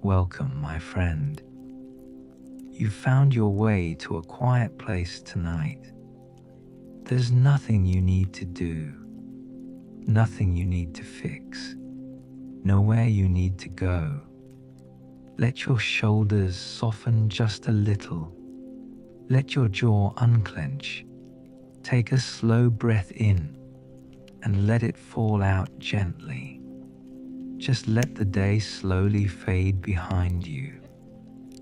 Welcome, my friend. You found your way to a quiet place tonight. There's nothing you need to do, nothing you need to fix, nowhere you need to go. Let your shoulders soften just a little. Let your jaw unclench. Take a slow breath in and let it fall out gently. Just let the day slowly fade behind you.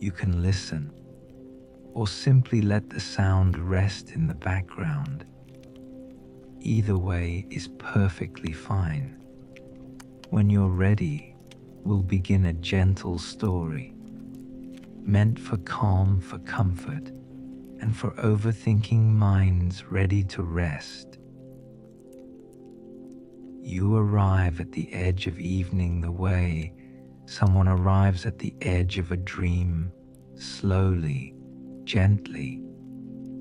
You can listen, or simply let the sound rest in the background. Either way is perfectly fine. When you're ready, we'll begin a gentle story, meant for calm, for comfort, and for overthinking minds ready to rest. You arrive at the edge of evening the way someone arrives at the edge of a dream, slowly, gently,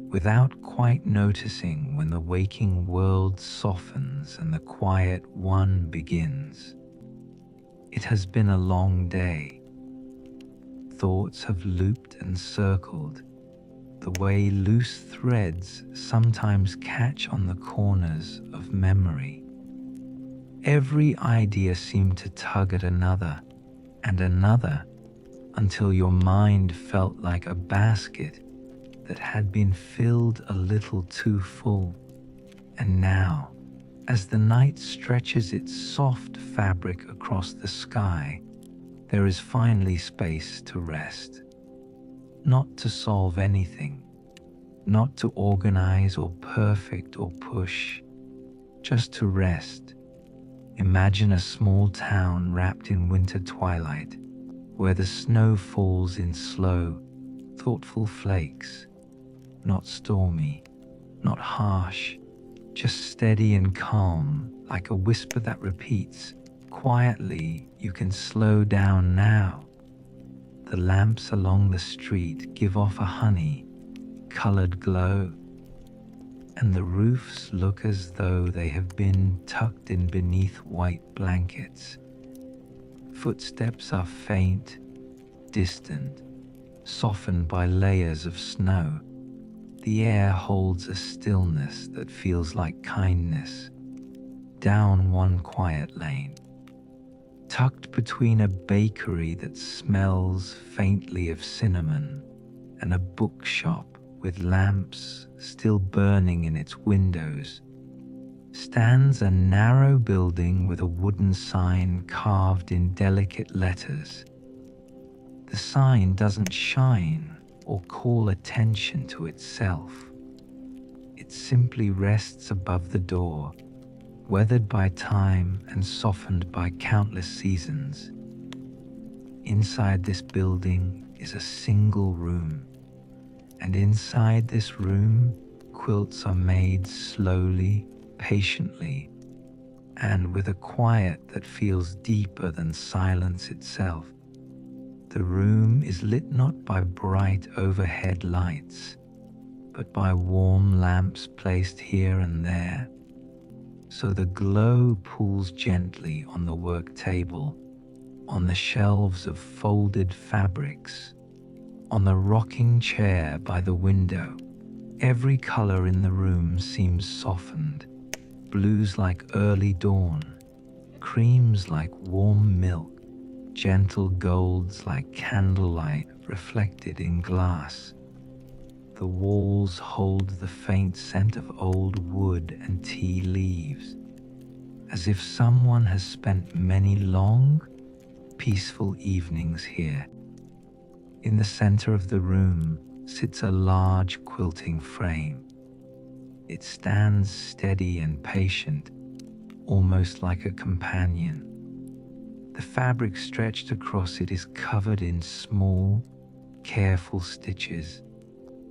without quite noticing when the waking world softens and the quiet one begins. It has been a long day. Thoughts have looped and circled, the way loose threads sometimes catch on the corners of memory. Every idea seemed to tug at another and another until your mind felt like a basket that had been filled a little too full. And now, as the night stretches its soft fabric across the sky, there is finally space to rest. Not to solve anything, not to organize or perfect or push, just to rest. Imagine a small town wrapped in winter twilight, where the snow falls in slow, thoughtful flakes, not stormy, not harsh, just steady and calm, like a whisper that repeats, quietly, you can slow down now. The lamps along the street give off a honey-colored glow, and the roofs look as though they have been tucked in beneath white blankets. Footsteps are faint, distant, softened by layers of snow. The air holds a stillness that feels like kindness. Down one quiet lane, tucked between a bakery that smells faintly of cinnamon and a bookshop with lamps still burning in its windows, stands a narrow building with a wooden sign carved in delicate letters. The sign doesn't shine or call attention to itself. It simply rests above the door, weathered by time and softened by countless seasons. Inside this building is a single room, and inside this room, quilts are made slowly, patiently, and with a quiet that feels deeper than silence itself. The room is lit not by bright overhead lights, but by warm lamps placed here and there, so the glow pulls gently on the work table, on the shelves of folded fabrics, on the rocking chair by the window. Every color in the room seems softened, blues like early dawn, creams like warm milk, gentle golds like candlelight reflected in glass. The walls hold the faint scent of old wood and tea leaves, as if someone has spent many long, peaceful evenings here. In the center of the room sits a large quilting frame. It stands steady and patient, almost like a companion. The fabric stretched across it is covered in small, careful stitches,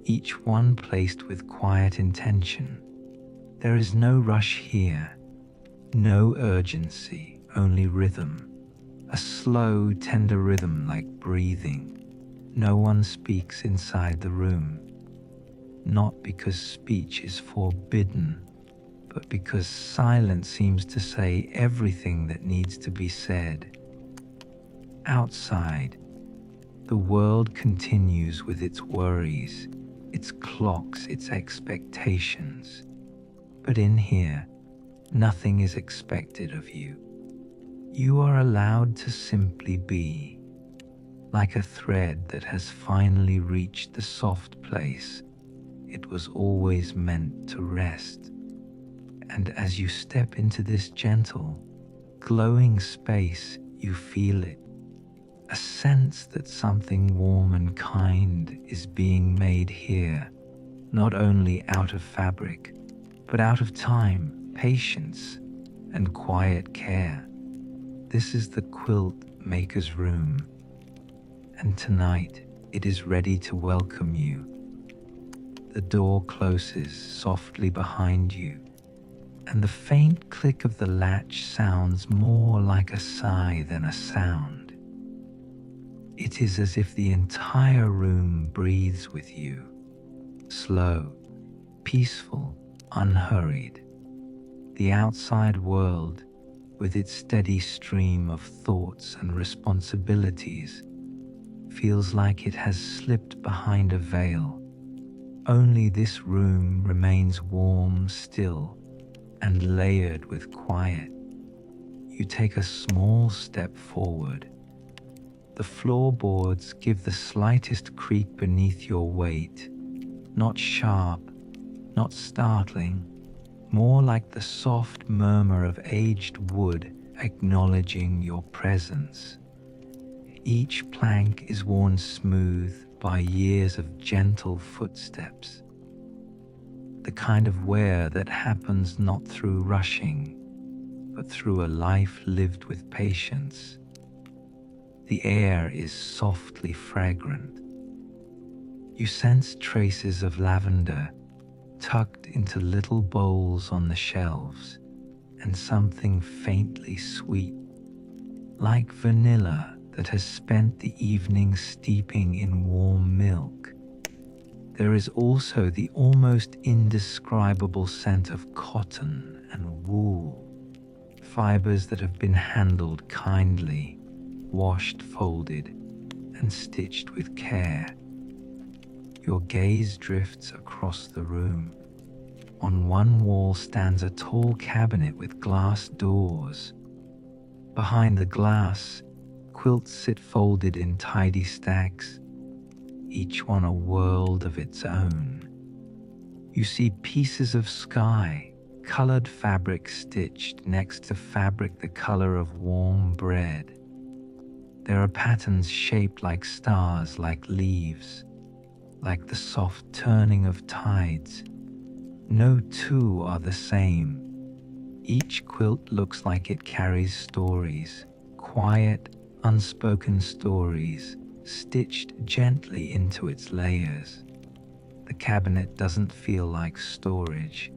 each one placed with quiet intention. There is no rush here, no urgency, only rhythm, a slow, tender rhythm like breathing. No one speaks inside the room, not because speech is forbidden, but because silence seems to say everything that needs to be said. Outside, The world continues with its worries, its clocks, its expectations. But in here, nothing is expected of you. You are allowed to simply be, like a thread that has finally reached the soft place it was always meant to rest. And as you step into this gentle, glowing space, you feel it. A sense that something warm and kind is being made here, not only out of fabric, but out of time, patience, and quiet care. This is the Quilt-Maker's room, and tonight it is ready to welcome you. The door closes softly behind you, and the faint click of the latch sounds more like a sigh than a sound. It is as if the entire room breathes with you, slow, peaceful, unhurried. The outside world, with its steady stream of thoughts and responsibilities, feels like it has slipped behind a veil. Only this room remains warm, still, and layered with quiet. You take a small step forward. The floorboards give the slightest creak beneath your weight, not sharp, not startling, more like the soft murmur of aged wood acknowledging your presence. Each plank is worn smooth by years of gentle footsteps, the kind of wear that happens not through rushing, but through a life lived with patience. The air is softly fragrant. You sense traces of lavender tucked into little bowls on the shelves, and something faintly sweet, like vanilla that has spent the evening steeping in warm milk. There is also the almost indescribable scent of cotton and wool, fibers that have been handled kindly, washed, folded, and stitched with care. Your gaze drifts across the room. On one wall stands a tall cabinet with glass doors. Behind the glass, quilts sit folded in tidy stacks, each one a world of its own. You see pieces of sky, colored fabric stitched next to fabric the color of warm bread. There are patterns shaped like stars, like leaves, like the soft turning of tides. No two are the same. Each quilt looks like it carries stories, quiet, unspoken stories, stitched gently into its layers. The cabinet doesn't feel like storage.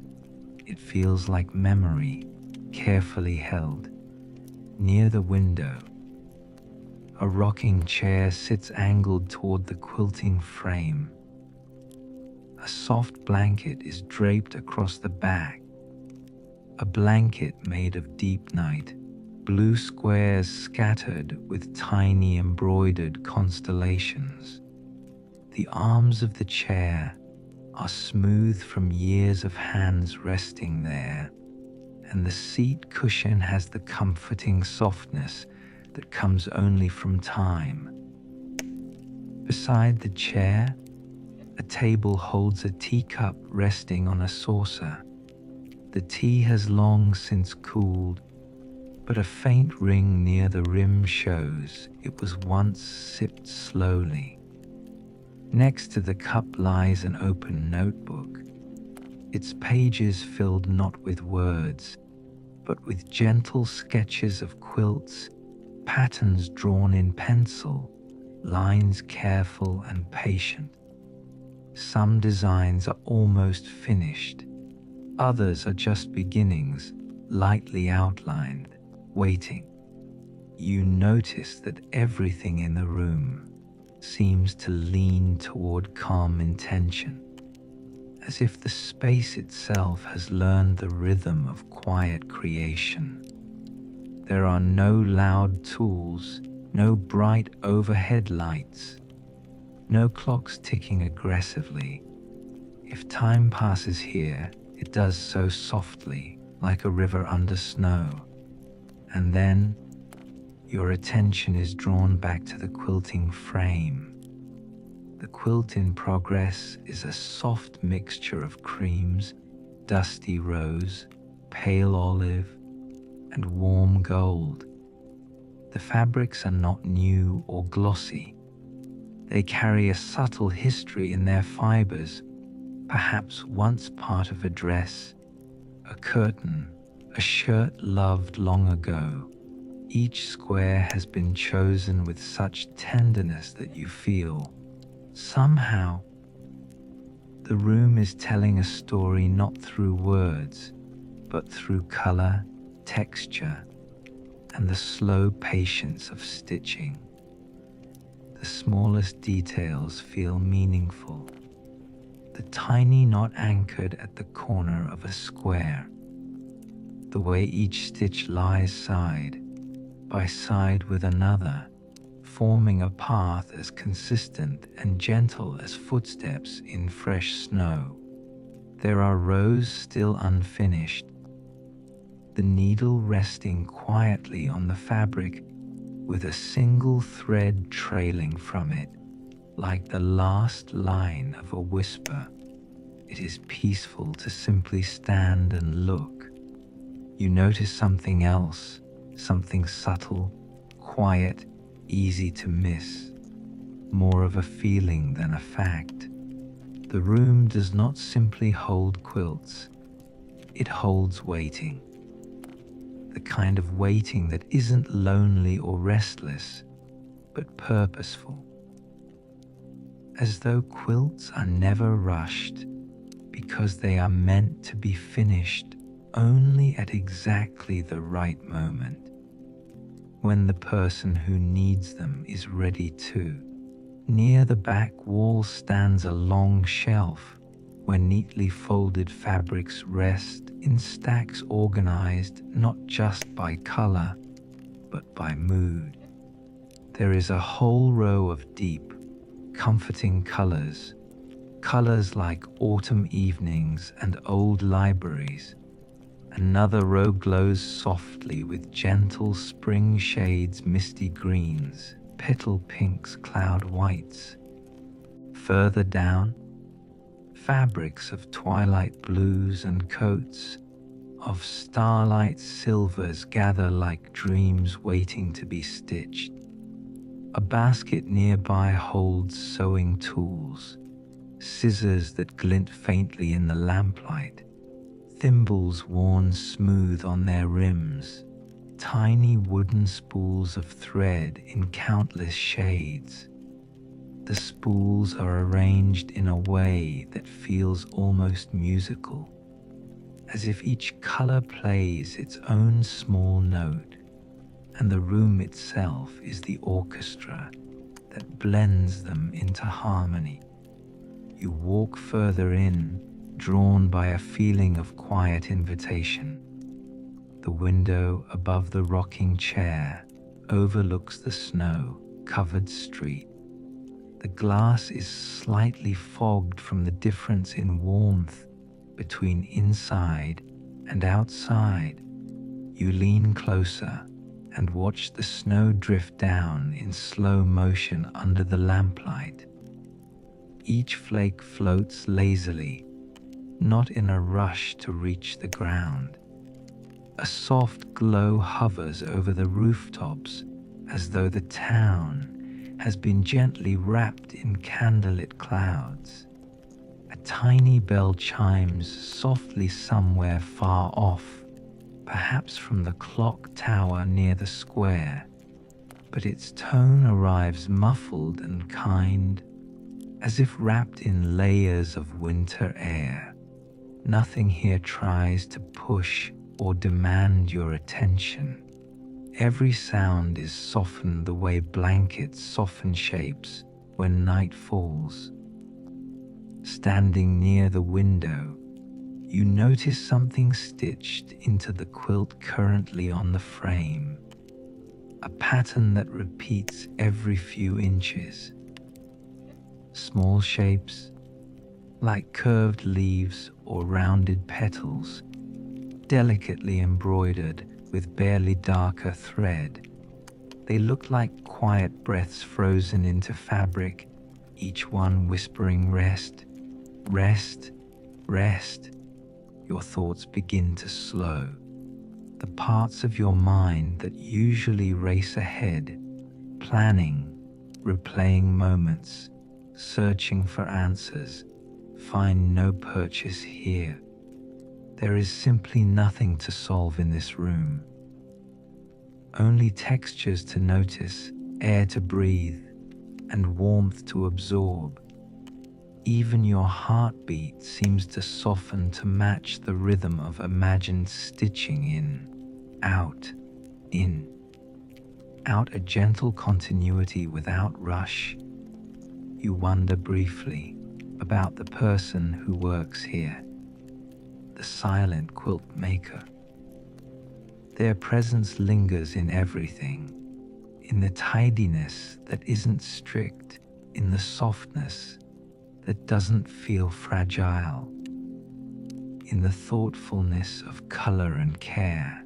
It feels like memory, carefully held. Near the window, a rocking chair sits angled toward the quilting frame. A soft blanket is draped across the back, a blanket made of deep night, blue squares scattered with tiny embroidered constellations. The arms of the chair are smooth from years of hands resting there, and the seat cushion has the comforting softness that comes only from time. Beside the chair, a table holds a teacup resting on a saucer. The tea has long since cooled, but a faint ring near the rim shows it was once sipped slowly. Next to the cup lies an open notebook, its pages filled not with words, but with gentle sketches of quilts, patterns drawn in pencil, lines careful and patient. Some designs are almost finished, others are just beginnings, lightly outlined, waiting. You notice that everything in the room seems to lean toward calm intention, as if the space itself has learned the rhythm of quiet creation. There are no loud tools, no bright overhead lights, No clocks ticking aggressively. If time passes here, it does so softly, like a river under snow. And then, your attention is drawn back to the quilting frame. The quilt in progress is a soft mixture of creams, dusty rose, pale olive, and warm gold. The fabrics are not new or glossy. They carry a subtle history in their fibers, perhaps once part of a dress, a curtain, a shirt loved long ago. Each square has been chosen with such tenderness that you feel, somehow, the room is telling a story not through words, but through color, texture, and the slow patience of stitching. The smallest details feel meaningful. The tiny knot anchored at the corner of a square. The way each stitch lies side by side with another, forming a path as consistent and gentle as footsteps in fresh snow. There are rows still unfinished, the needle resting quietly on the fabric with a single thread trailing from it, like the last line of a whisper. It is peaceful to simply stand and look. You notice something else, something subtle, quiet, easy to miss, more of a feeling than a fact. The room does not simply hold quilts, it holds waiting. The kind of waiting that isn't lonely or restless, but purposeful. As though quilts are never rushed, because they are meant to be finished only at exactly the right moment, when the person who needs them is ready too. Near the back wall stands a long shelf where neatly folded fabrics rest in stacks organized not just by color, but by mood. There is a whole row of deep, comforting colors like autumn evenings and old libraries. Another row glows softly with gentle spring shades, misty greens, petal pinks, cloud whites. Further down, fabrics of twilight blues and coats of starlight silvers gather like dreams waiting to be stitched. A basket nearby holds sewing tools, scissors that glint faintly in the lamplight, thimbles worn smooth on their rims, tiny wooden spools of thread in countless shades. The spools are arranged in a way that feels almost musical, as if each color plays its own small note, and the room itself is the orchestra that blends them into harmony. You walk further in, drawn by a feeling of quiet invitation. The window above the rocking chair overlooks the snow-covered street. The glass is slightly fogged from the difference in warmth between inside and outside. You lean closer and watch the snow drift down in slow motion under the lamplight. Each flake floats lazily, not in a rush to reach the ground. A soft glow hovers over the rooftops as though the town has been gently wrapped in candlelit clouds. A tiny bell chimes softly somewhere far off, perhaps from the clock tower near the square, but its tone arrives muffled and kind, as if wrapped in layers of winter air. Nothing here tries to push or demand your attention. Every sound is softened the way blankets soften shapes when night falls. Standing near the window, you notice something stitched into the quilt currently on the frame, a pattern that repeats every few inches. Small shapes, like curved leaves or rounded petals, delicately embroidered with barely darker thread. They look like quiet breaths frozen into fabric, each one whispering rest, rest, rest. Your thoughts begin to slow. The parts of your mind that usually race ahead, planning, replaying moments, searching for answers, find no purchase here. There is simply nothing to solve in this room. Only textures to notice, air to breathe, and warmth to absorb. Even your heartbeat seems to soften to match the rhythm of imagined stitching in, out, in, out, a gentle continuity without rush. You wonder briefly about the person who works here, the silent quilt maker. Their presence lingers in everything, in the tidiness that isn't strict, in the softness that doesn't feel fragile, in the thoughtfulness of color and care.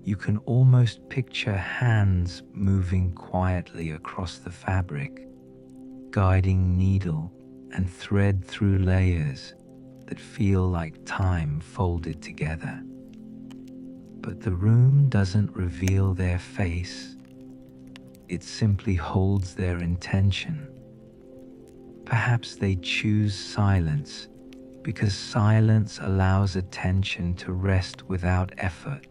You can almost picture hands moving quietly across the fabric, guiding needle and thread through layers that feel like time folded together. But the room doesn't reveal their face. It simply holds their intention. Perhaps they choose silence because silence allows attention to rest without effort.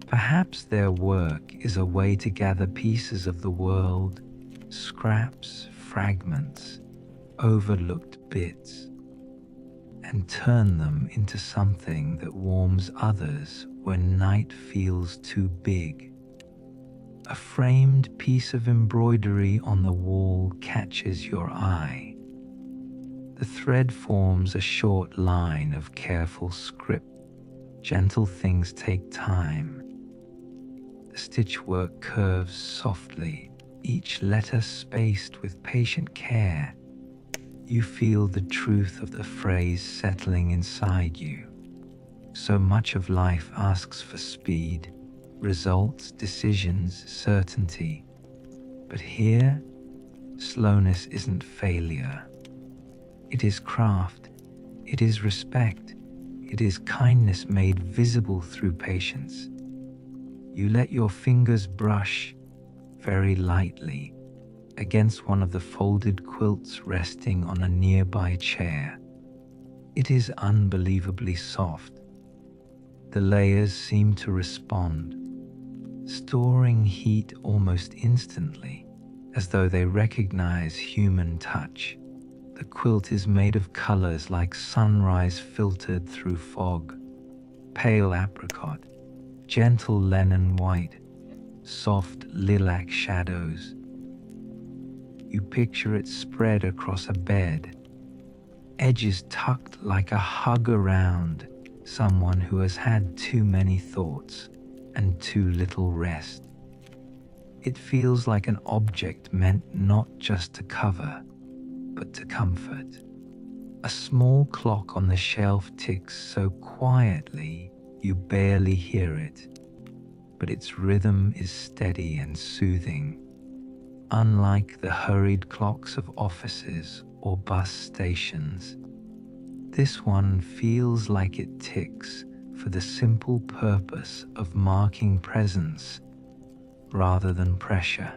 Perhaps their work is a way to gather pieces of the world, scraps, fragments, overlooked bits, and turn them into something that warms others when night feels too big. A framed piece of embroidery on the wall catches your eye. The thread forms a short line of careful script. Gentle things take time. The stitchwork curves softly, each letter spaced with patient care. You feel the truth of the phrase settling inside you. So much of life asks for speed, results, decisions, certainty. But here, slowness isn't failure. It is craft, it is respect, it is kindness made visible through patience. You let your fingers brush very lightly against one of the folded quilts resting on a nearby chair. It is unbelievably soft. The layers seem to respond, storing heat almost instantly, as though they recognize human touch. The quilt is made of colors like sunrise filtered through fog, pale apricot, gentle lemon white, soft lilac shadows. You picture it spread across a bed, edges tucked like a hug around someone who has had too many thoughts and too little rest. It feels like an object meant not just to cover, but to comfort. A small clock on the shelf ticks so quietly you barely hear it, but its rhythm is steady and soothing. Unlike the hurried clocks of offices or bus stations, this one feels like it ticks for the simple purpose of marking presence rather than pressure.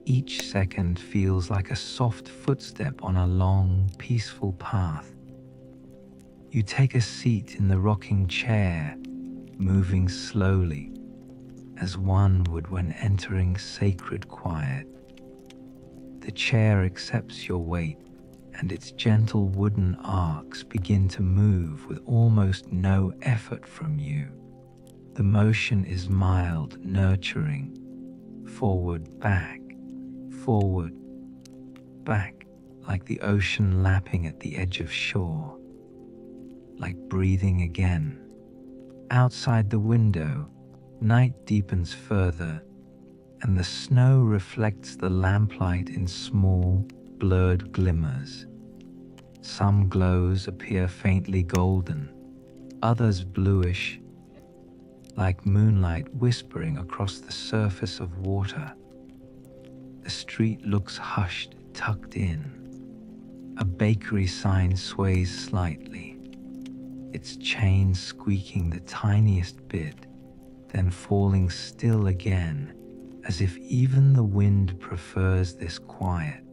Each second feels like a soft footstep on a long, peaceful path. You take a seat in the rocking chair, moving slowly, as one would when entering sacred quiet. The chair accepts your weight, and its gentle wooden arcs begin to move with almost no effort from you. The motion is mild, nurturing, forward, back, like the ocean lapping at the edge of shore, like breathing again. Outside the window, night deepens further, and the snow reflects the lamplight in small, blurred glimmers. Some glows appear faintly golden, others bluish, like moonlight whispering across the surface of water. The street looks hushed, tucked in. A bakery sign sways slightly, its chain squeaking the tiniest bit, then falling still again, as if even the wind prefers this quiet.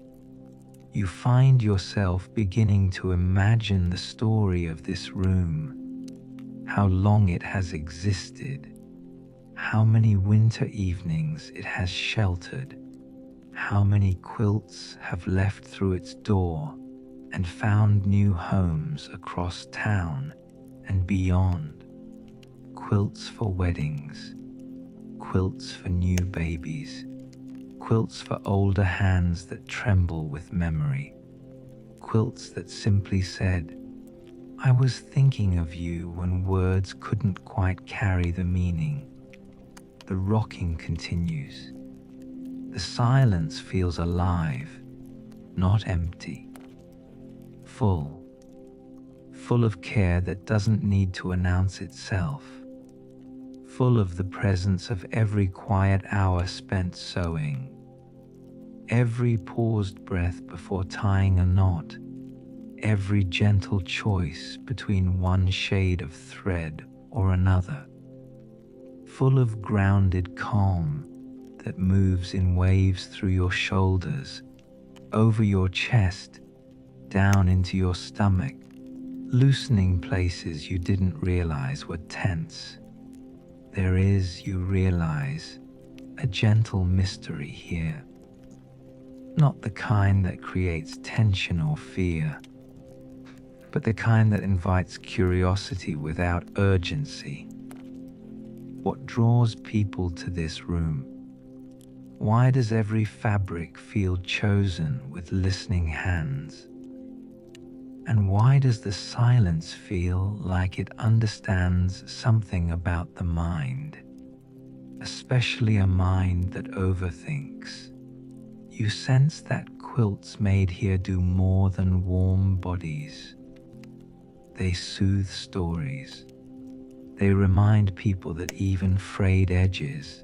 You find yourself beginning to imagine the story of this room, how long it has existed, how many winter evenings it has sheltered, how many quilts have left through its door and found new homes across town and beyond. Quilts for weddings, quilts for new babies, quilts for older hands that tremble with memory, quilts that simply said, "I was thinking of you," when words couldn't quite carry the meaning. The rocking continues. The silence feels alive, not empty. Full of care that doesn't need to announce itself, full of the presence of every quiet hour spent sewing, every paused breath before tying a knot, every gentle choice between one shade of thread or another, full of grounded calm that moves in waves through your shoulders, over your chest, down into your stomach, loosening places you didn't realize were tense. There is, you realize, a gentle mystery here. Not the kind that creates tension or fear, but the kind that invites curiosity without urgency. What draws people to this room? Why does every fabric feel chosen with listening hands? And why does the silence feel like it understands something about the mind, especially a mind that overthinks? You sense that quilts made here do more than warm bodies. They soothe stories. They remind people that even frayed edges,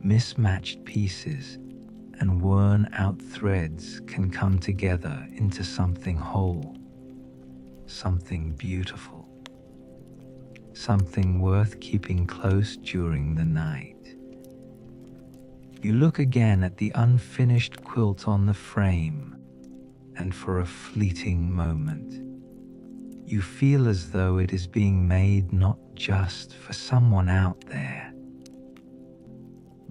mismatched pieces, and worn-out threads can come together into something whole. Something beautiful, something worth keeping close during the night. You look again at the unfinished quilt on the frame, and for a fleeting moment, you feel as though it is being made not just for someone out there,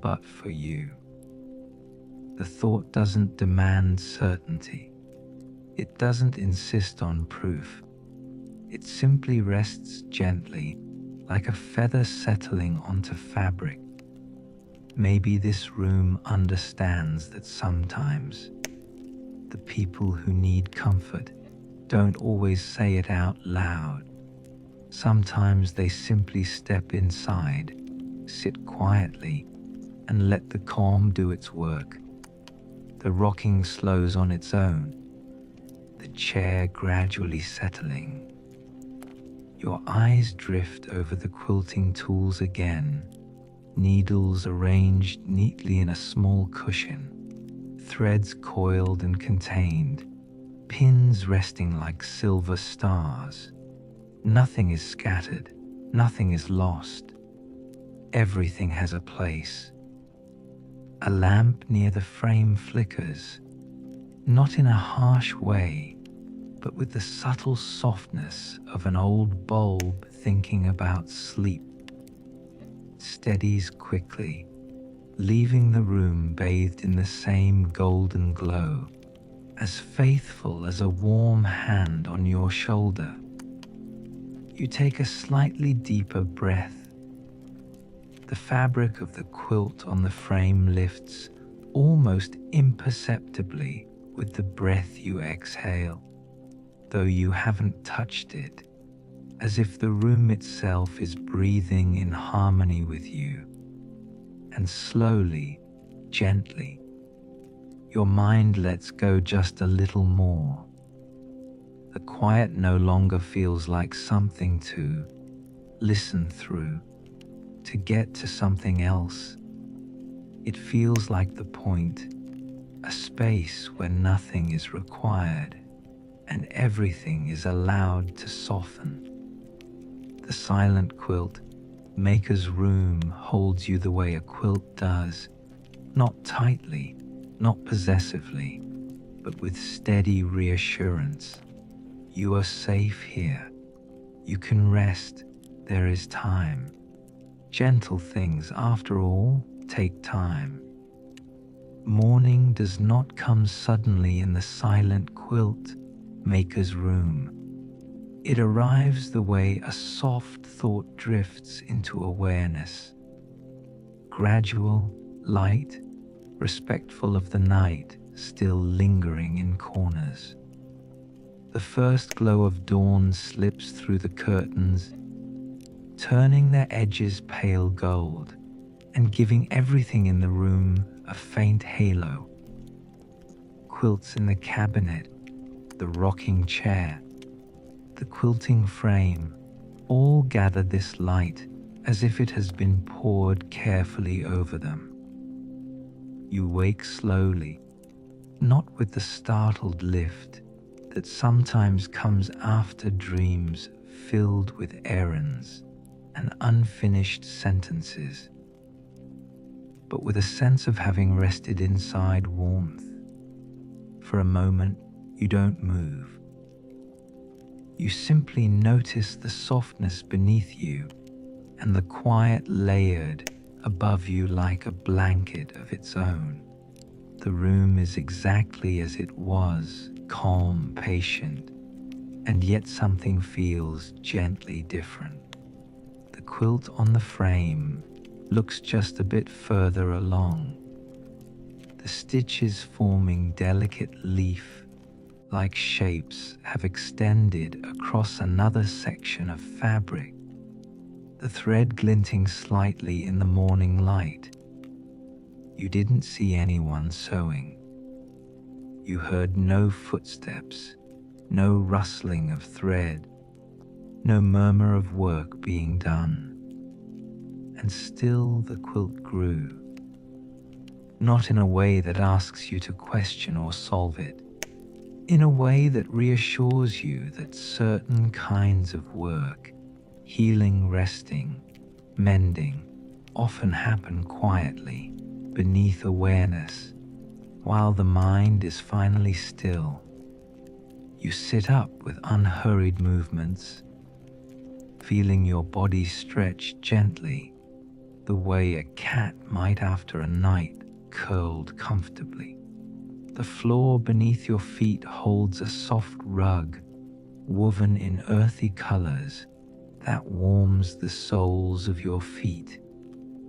but for you. The thought doesn't demand certainty. It doesn't insist on proof. It simply rests gently, like a feather settling onto fabric. Maybe this room understands that sometimes the people who need comfort don't always say it out loud. Sometimes they simply step inside, sit quietly, and let the calm do its work. The rocking slows on its own, the chair gradually settling. Your eyes drift over the quilting tools again, needles arranged neatly in a small cushion, threads coiled and contained, pins resting like silver stars. Nothing is scattered, nothing is lost. Everything has a place. A lamp near the frame flickers, not in a harsh way, but with the subtle softness of an old bulb thinking about sleep. Steadies quickly, leaving the room bathed in the same golden glow, as faithful as a warm hand on your shoulder. You take a slightly deeper breath. The fabric of the quilt on the frame lifts almost imperceptibly with the breath you exhale, though you haven't touched it, as if the room itself is breathing in harmony with you. And slowly, gently, your mind lets go just a little more. The quiet no longer feels like something to listen through, to get to something else. It feels like the point, a space where nothing is required and everything is allowed to soften. The silent quilt maker's room holds you the way a quilt does, not tightly, not possessively, but with steady reassurance. You are safe here. You can rest. There is time. Gentle things, after all, take time. Morning does not come suddenly in the silent quilt maker's room. It arrives the way a soft thought drifts into awareness. Gradual, light, respectful of the night still lingering in corners. The first glow of dawn slips through the curtains, turning their edges pale gold and giving everything in the room a faint halo. Quilts in the cabinet, the rocking chair, the quilting frame, all gather this light as if it has been poured carefully over them. You wake slowly, not with the startled lift that sometimes comes after dreams filled with errands and unfinished sentences, but with a sense of having rested inside warmth. For a moment, you don't move. You simply notice the softness beneath you and the quiet layered above you like a blanket of its own. The room is exactly as it was, calm, patient, and yet something feels gently different. The quilt on the frame looks just a bit further along, the stitches forming delicate leaf-like shapes have extended across another section of fabric, the thread glinting slightly in the morning light. You didn't see anyone sewing. You heard no footsteps, no rustling of thread, no murmur of work being done. And still the quilt grew, not in a way that asks you to question or solve it, in a way that reassures you that certain kinds of work, healing, resting, mending, often happen quietly, beneath awareness, while the mind is finally still. You sit up with unhurried movements, feeling your body stretch gently, the way a cat might after a night curled comfortably. The floor beneath your feet holds a soft rug, woven in earthy colors, that warms the soles of your feet.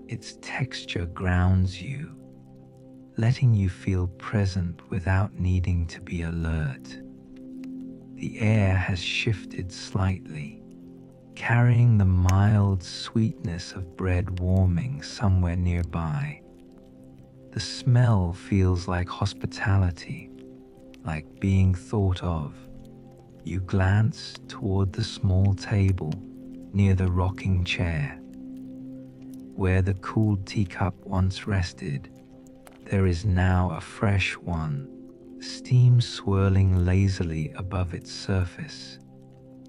Its texture grounds you, letting you feel present without needing to be alert. The air has shifted slightly, carrying the mild sweetness of bread warming somewhere nearby. The smell feels like hospitality, like being thought of. You glance toward the small table near the rocking chair. Where the cooled teacup once rested, there is now a fresh one, steam swirling lazily above its surface.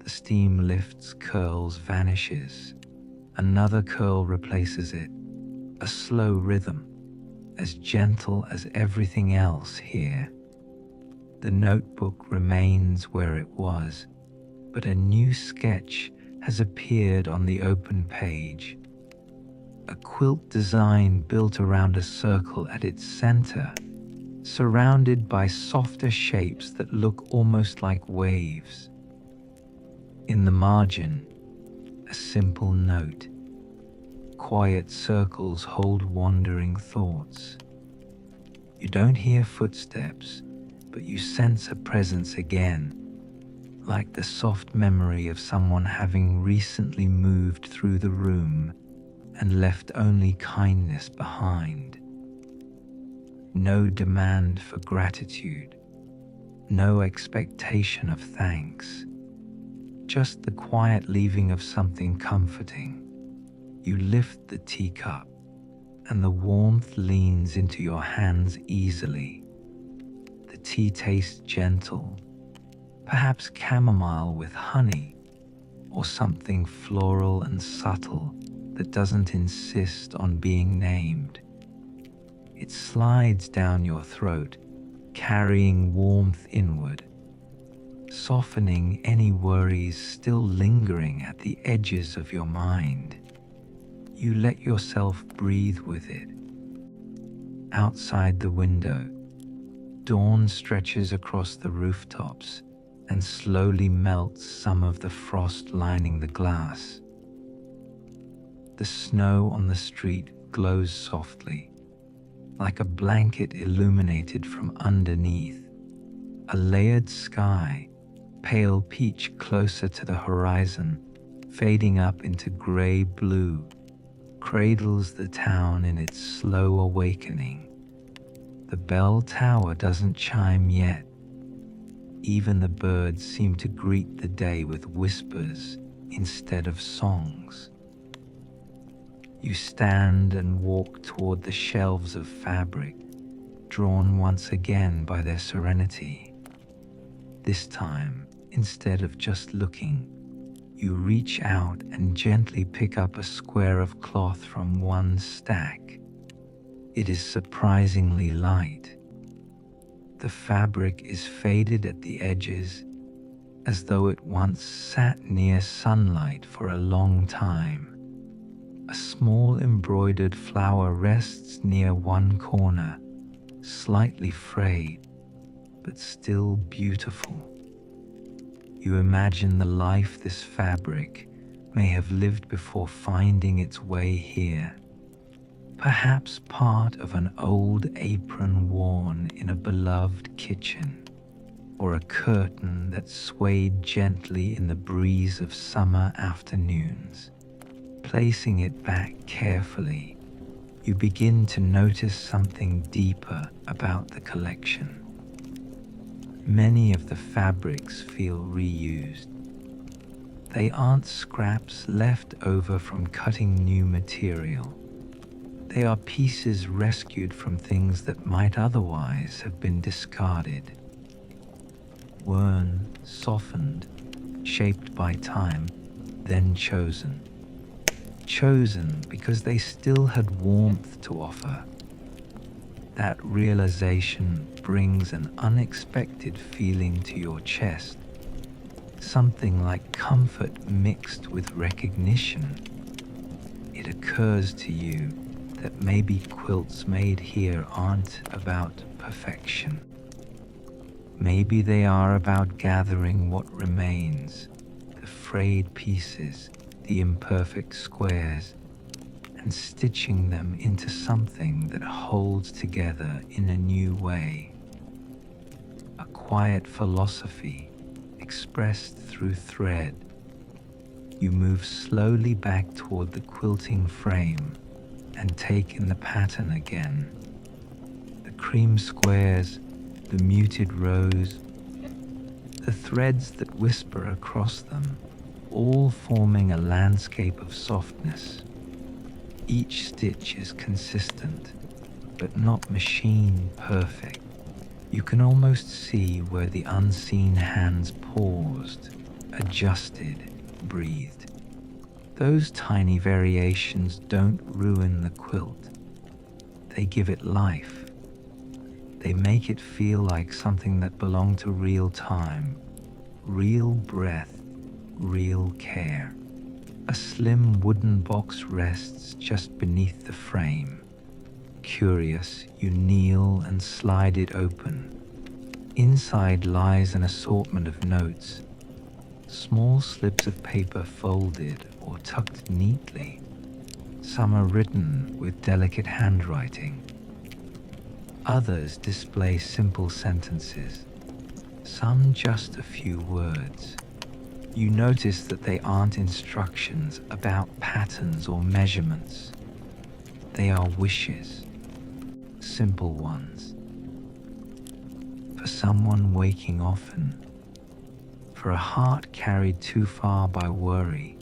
The steam lifts, curls, vanishes. Another curl replaces it, a slow rhythm, as gentle as everything else here. The notebook remains where it was, but a new sketch has appeared on the open page. A quilt design built around a circle at its center, surrounded by softer shapes that look almost like waves. In the margin, a simple note. Quiet circles hold wandering thoughts. You don't hear footsteps, but you sense a presence again, like the soft memory of someone having recently moved through the room and left only kindness behind. No demand for gratitude, no expectation of thanks, just the quiet leaving of something comforting. You lift the teacup, and the warmth leans into your hands easily. The tea tastes gentle, perhaps chamomile with honey, or something floral and subtle that doesn't insist on being named. It slides down your throat, carrying warmth inward, softening any worries still lingering at the edges of your mind. You let yourself breathe with it. Outside the window, dawn stretches across the rooftops and slowly melts some of the frost lining the glass. The snow on the street glows softly, like a blanket illuminated from underneath. A layered sky, pale peach closer to the horizon, fading up into gray-blue, cradles the town in its slow awakening. The bell tower doesn't chime yet. Even the birds seem to greet the day with whispers instead of songs. You stand and walk toward the shelves of fabric, drawn once again by their serenity. This time, instead of just looking, you reach out and gently pick up a square of cloth from one stack. It is surprisingly light. The fabric is faded at the edges, as though it once sat near sunlight for a long time. A small embroidered flower rests near one corner, slightly frayed, but still beautiful. You imagine the life this fabric may have lived before finding its way here. Perhaps part of an old apron worn in a beloved kitchen, or a curtain that swayed gently in the breeze of summer afternoons. Placing it back carefully, you begin to notice something deeper about the collection. Many of the fabrics feel reused. They aren't scraps left over from cutting new material. They are pieces rescued from things that might otherwise have been discarded. Worn, softened, shaped by time, then chosen. Chosen because they still had warmth to offer. That realization brings an unexpected feeling to your chest, something like comfort mixed with recognition. It occurs to you that maybe quilts made here aren't about perfection. Maybe they are about gathering what remains, the frayed pieces, the imperfect squares, and stitching them into something that holds together in a new way. A quiet philosophy expressed through thread. You move slowly back toward the quilting frame and take in the pattern again. The cream squares, the muted rows, the threads that whisper across them, all forming a landscape of softness. Each stitch is consistent, but not machine perfect. You can almost see where the unseen hands paused, adjusted, breathed. Those tiny variations don't ruin the quilt. They give it life. They make it feel like something that belonged to real time, real breath, real care. A slim wooden box rests just beneath the frame. Curious, you kneel and slide it open. Inside lies an assortment of notes, small slips of paper folded or tucked neatly. Some are written with delicate handwriting. Others display simple sentences, some just a few words. You notice that they aren't instructions about patterns or measurements. They are wishes, simple ones. For someone waking often, for a heart carried too far by worry,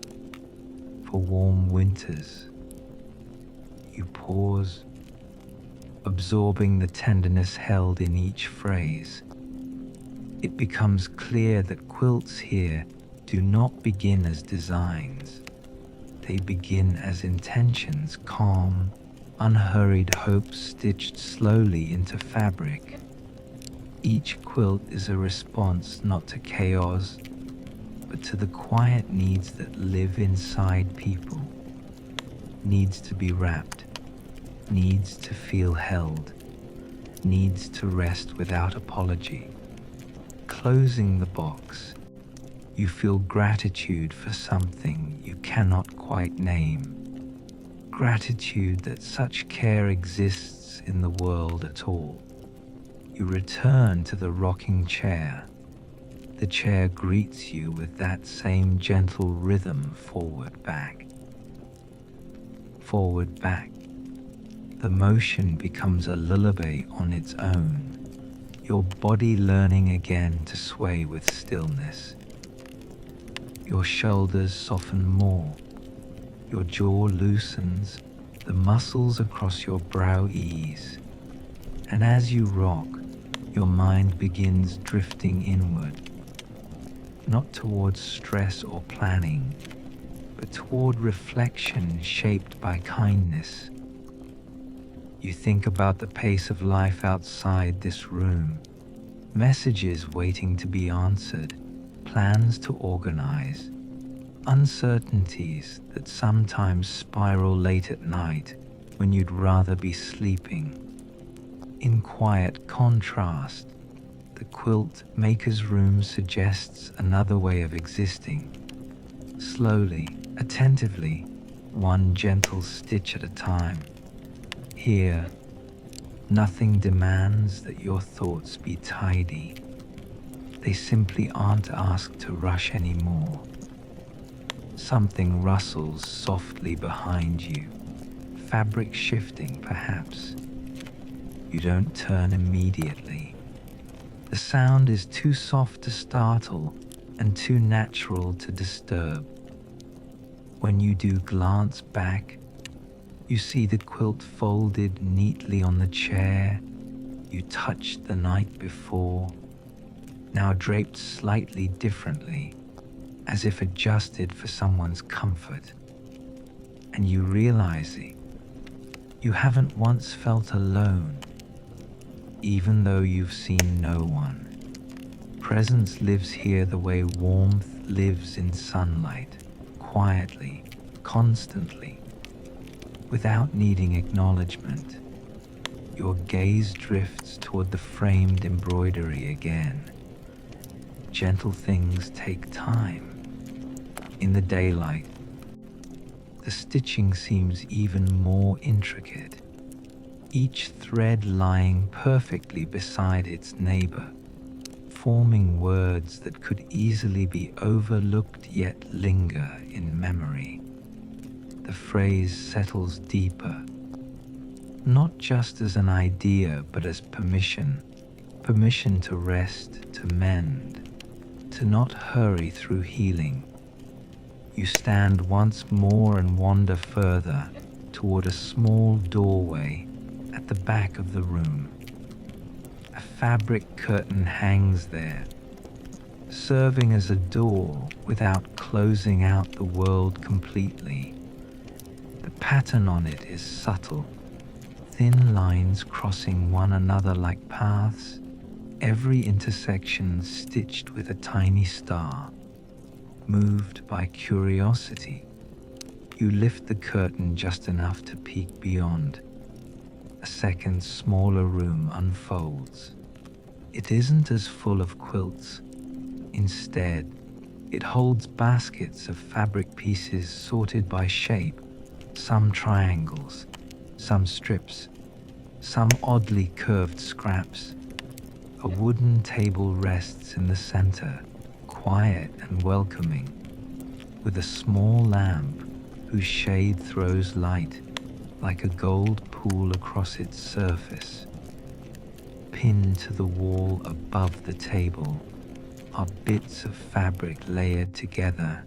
for warm winters, you pause, absorbing the tenderness held in each phrase. It becomes clear that quilts here do not begin as designs. They begin as intentions, calm, unhurried hopes stitched slowly into fabric. Each quilt is a response not to chaos, but to the quiet needs that live inside people. Needs to be wrapped, needs to feel held, needs to rest without apology. Closing the box, you feel gratitude for something you cannot quite name. Gratitude that such care exists in the world at all. You return to the rocking chair. The chair greets you with that same gentle rhythm, forward, back. Forward, back. The motion becomes a lullaby on its own, your body learning again to sway with stillness. Your shoulders soften more, your jaw loosens, the muscles across your brow ease, and as you rock, your mind begins drifting inward, not towards stress or planning, but toward reflection shaped by kindness. You think about the pace of life outside this room, messages waiting to be answered, plans to organize, uncertainties that sometimes spiral late at night when you'd rather be sleeping. In quiet contrast, the Quilt-Maker's room suggests another way of existing. Slowly, attentively, one gentle stitch at a time. Here, nothing demands that your thoughts be tidy. They simply aren't asked to rush anymore. Something rustles softly behind you, fabric shifting perhaps. You don't turn immediately. The sound is too soft to startle and too natural to disturb. When you do glance back, you see the quilt folded neatly on the chair you touched the night before, now draped slightly differently, as if adjusted for someone's comfort. And you realize you haven't once felt alone, even though you've seen no one. Presence lives here the way warmth lives in sunlight, quietly, constantly, without needing acknowledgement. Your gaze drifts toward the framed embroidery again. Gentle things take time. In the daylight, the stitching seems even more intricate, each thread lying perfectly beside its neighbor, forming words that could easily be overlooked yet linger in memory. The phrase settles deeper, not just as an idea, but as permission. Permission to rest, to mend, to not hurry through healing. You stand once more and wander further toward a small doorway at the back of the room. A fabric curtain hangs there, serving as a door without closing out the world completely. The pattern on it is subtle, thin lines crossing one another like paths, every intersection stitched with a tiny star. Moved by curiosity, you lift the curtain just enough to peek beyond. A second, smaller room unfolds. It isn't as full of quilts. Instead, it holds baskets of fabric pieces sorted by shape, some triangles, some strips, some oddly curved scraps. A wooden table rests in the center, quiet and welcoming, with a small lamp whose shade throws light. like a gold pool across its surface. Pinned to the wall above the table are bits of fabric layered together,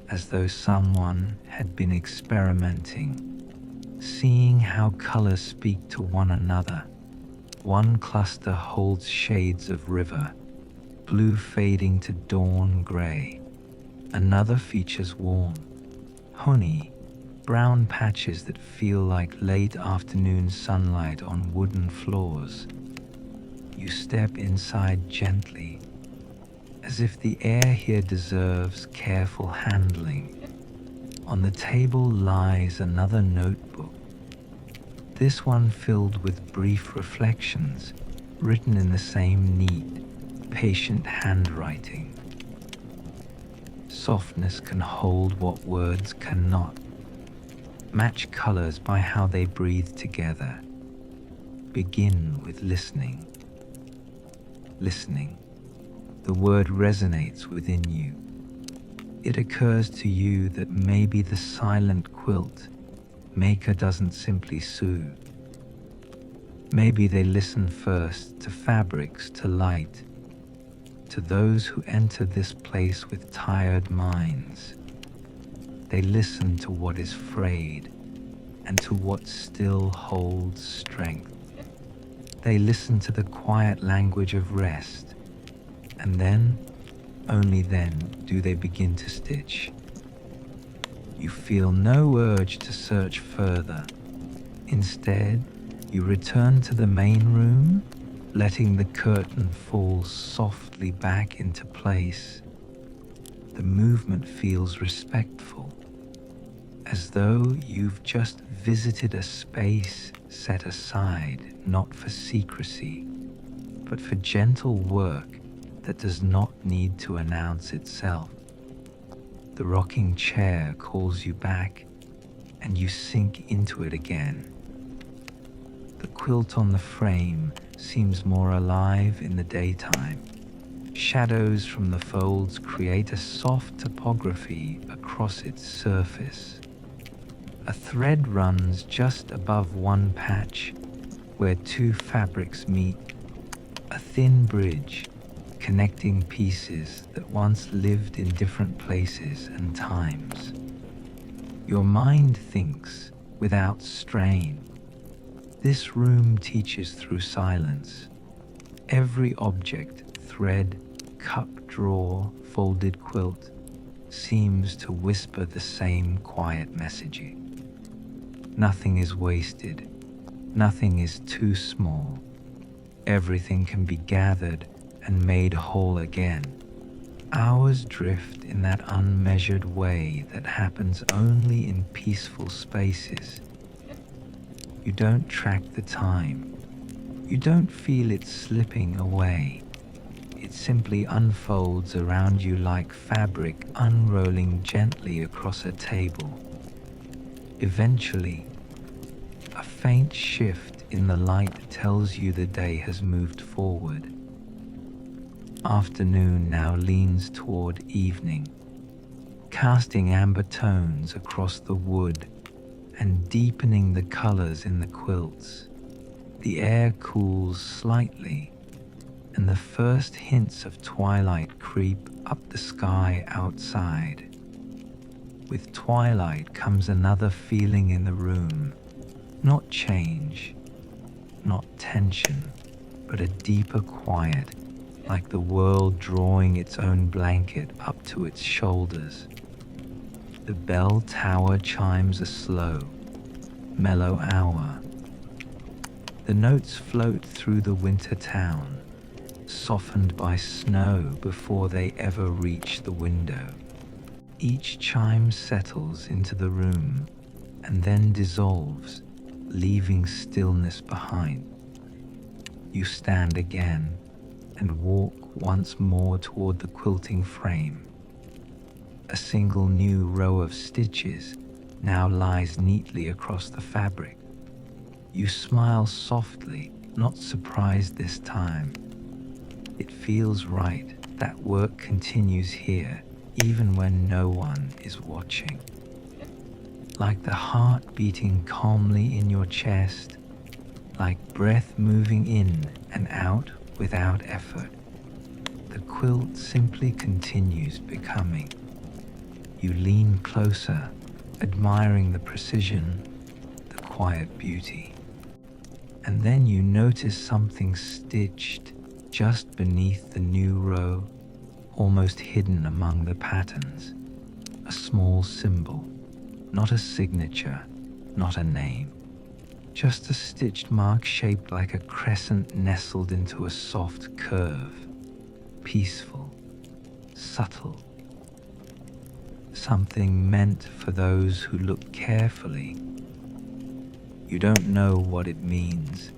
as though someone had been experimenting, seeing how colors speak to one another. One cluster holds shades of river, blue fading to dawn gray. Another features warm, honey, brown patches that feel like late afternoon sunlight on wooden floors. You step inside gently, as if the air here deserves careful handling. On the table lies another notebook, this one filled with brief reflections, written in the same neat, patient handwriting. Softness can hold what words cannot. Match colors by how they breathe together. Begin with listening. Listening. The word resonates within you. It occurs to you that maybe the silent quilt maker doesn't simply sew. Maybe they listen first to fabrics, to light, to those who enter this place with tired minds. They listen to what is frayed and to what still holds strength. They listen to the quiet language of rest, and then, only then, do they begin to stitch. You feel no urge to search further. Instead, you return to the main room, letting the curtain fall softly back into place. The movement feels respectful, as though you've just visited a space set aside not for secrecy, but for gentle work that does not need to announce itself. The rocking chair calls you back, and you sink into it again. The quilt on the frame seems more alive in the daytime. Shadows from the folds create a soft topography across its surface. A thread runs just above one patch where two fabrics meet, a thin bridge connecting pieces that once lived in different places and times. Your mind thinks without strain. This room teaches through silence. Every object, thread, cup, drawer, folded quilt, seems to whisper the same quiet messaging. Nothing is wasted. Nothing is too small. Everything can be gathered and made whole again. Hours drift in that unmeasured way that happens only in peaceful spaces. You don't track the time. You don't feel it slipping away. It simply unfolds around you like fabric unrolling gently across a table. Eventually, a faint shift in the light tells you the day has moved forward. Afternoon now leans toward evening, casting amber tones across the wood and deepening the colors in the quilts. The air cools slightly, and the first hints of twilight creep up the sky outside. With twilight comes another feeling in the room, not change, not tension, but a deeper quiet, like the world drawing its own blanket up to its shoulders. The bell tower chimes a slow, mellow hour. The notes float through the winter town, softened by snow before they ever reach the window. Each chime settles into the room and then dissolves, leaving stillness behind. You stand again and walk once more toward the quilting frame. A single new row of stitches now lies neatly across the fabric. You smile softly, not surprised this time. It feels right that work continues here, even when no one is watching. like the heart beating calmly in your chest, like breath moving in and out without effort. The quilt simply continues becoming. You lean closer, admiring the precision, the quiet beauty. And then you notice something stitched just beneath the new row, almost hidden among the patterns. A small symbol, not a signature, not a name. Just a stitched mark shaped like a crescent nestled into a soft curve. Peaceful, subtle. Something meant for those who look carefully. You don't know what it means,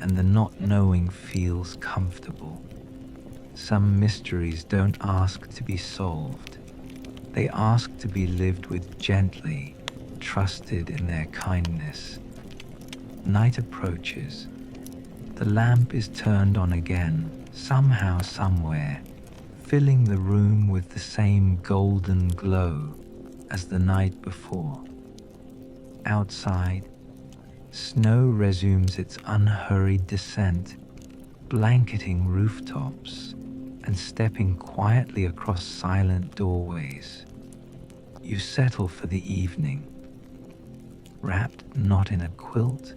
and the not knowing feels comfortable. Some mysteries don't ask to be solved. They ask to be lived with gently, trusted in their kindness. Night approaches. The lamp is turned on again, somehow, somewhere, filling the room with the same golden glow as the night before. Outside, snow resumes its unhurried descent, blanketing rooftops and stepping quietly across silent doorways. You settle for the evening, wrapped not in a quilt,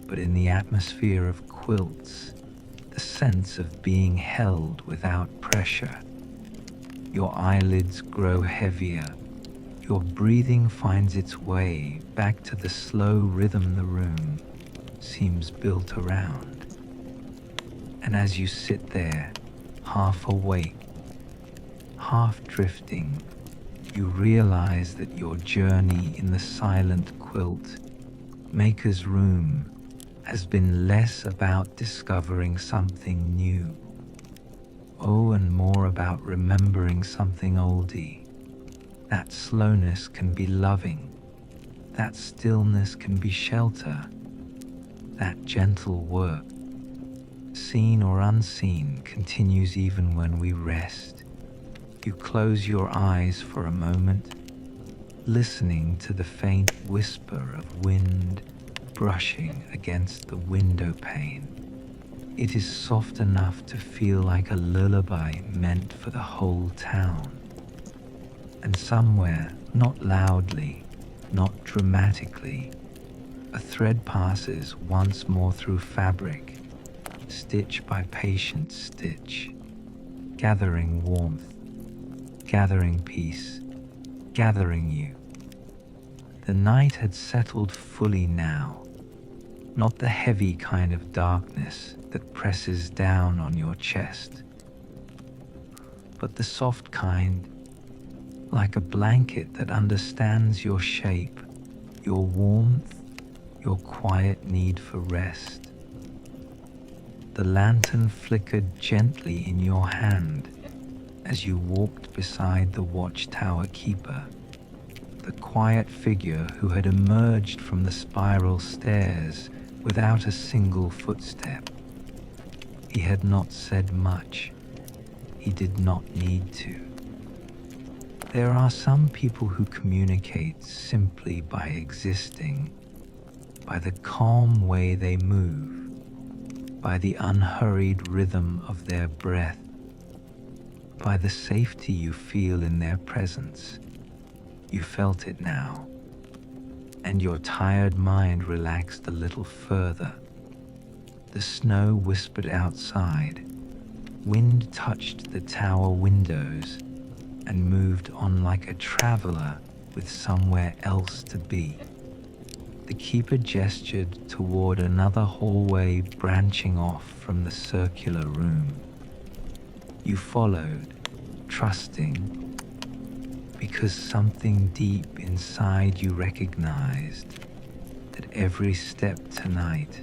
but in the atmosphere of quilts, the sense of being held without pressure. Your eyelids grow heavier. Your breathing finds its way back to the slow rhythm the room seems built around. And as you sit there, half awake, half drifting, you realize that your journey in the silent quilt maker's room has been less about discovering something new, and more about remembering something oldie. That slowness can be loving, that stillness can be shelter, that gentle work, seen or unseen, continues even when we rest. You close your eyes for a moment, listening to the faint whisper of wind brushing against the window pane. It is soft enough to feel like a lullaby meant for the whole town. And somewhere, not loudly, not dramatically, a thread passes once more through fabric, stitch by patient stitch, gathering warmth, gathering peace, gathering you. The night had settled fully now, not the heavy kind of darkness that presses down on your chest, but the soft kind, like a blanket that understands your shape, your warmth, your quiet need for rest. The lantern flickered gently in your hand as you walked beside the watchtower keeper, the quiet figure who had emerged from the spiral stairs without a single footstep. He had not said much. He did not need to. There are some people who communicate simply by existing, by the calm way they move, by the unhurried rhythm of their breath, by the safety you feel in their presence. You felt it now, and your tired mind relaxed a little further. The snow whispered outside. Wind touched the tower windows and moved on like a traveler with somewhere else to be. The keeper gestured toward another hallway branching off from the circular room. You followed, trusting, because something deep inside you recognized that every step tonight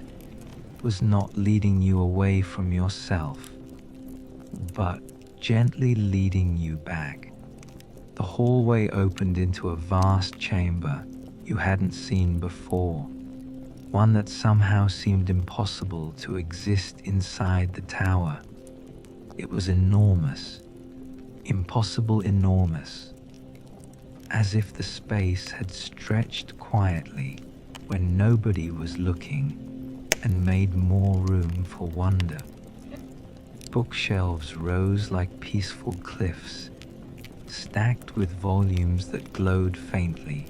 was not leading you away from yourself, but gently leading you back. The hallway opened into a vast chamber you hadn't seen before, one that somehow seemed impossible to exist inside the tower. It was enormous, impossible enormous. as if the space had stretched quietly when nobody was looking and made more room for wonder. Bookshelves rose like peaceful cliffs, stacked with volumes that glowed faintly,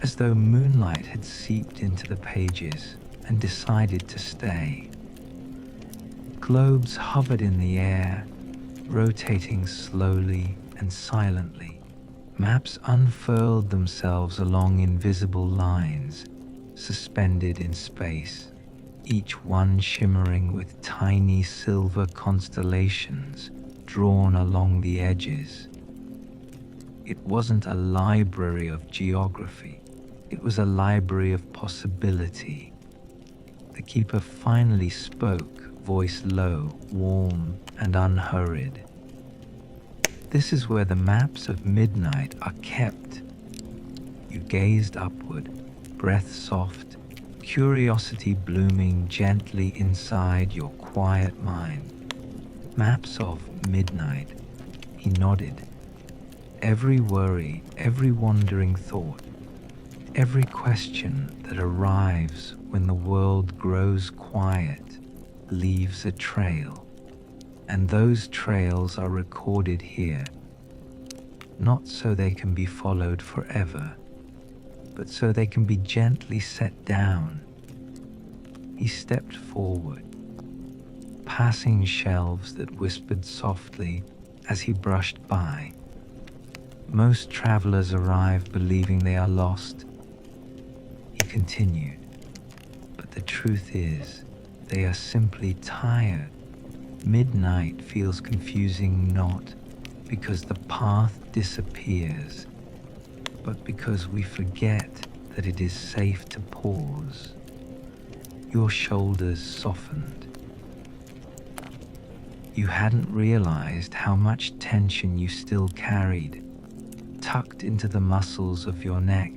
as though moonlight had seeped into the pages and decided to stay. Globes hovered in the air, rotating slowly and silently. Maps unfurled themselves along invisible lines, suspended in space, each one shimmering with tiny silver constellations drawn along the edges. It wasn't a library of geography. It was a library of possibility. The keeper finally spoke, voice low, warm, and unhurried. This is where the maps of midnight are kept. You gazed upward, breath soft, curiosity blooming gently inside your quiet mind. Maps of midnight. He nodded. Every worry, every wandering thought, every question that arrives when the world grows quiet leaves a trail, and those trails are recorded here, not so they can be followed forever, but so they can be gently set down. He stepped forward, passing shelves that whispered softly as he brushed by. Most travelers arrive believing they are lost. He continued, but the truth is, they are simply tired. Midnight feels confusing not because the path disappears, but because we forget that it is safe to pause. Your shoulders softened. You hadn't realized how much tension you still carried, tucked into the muscles of your neck,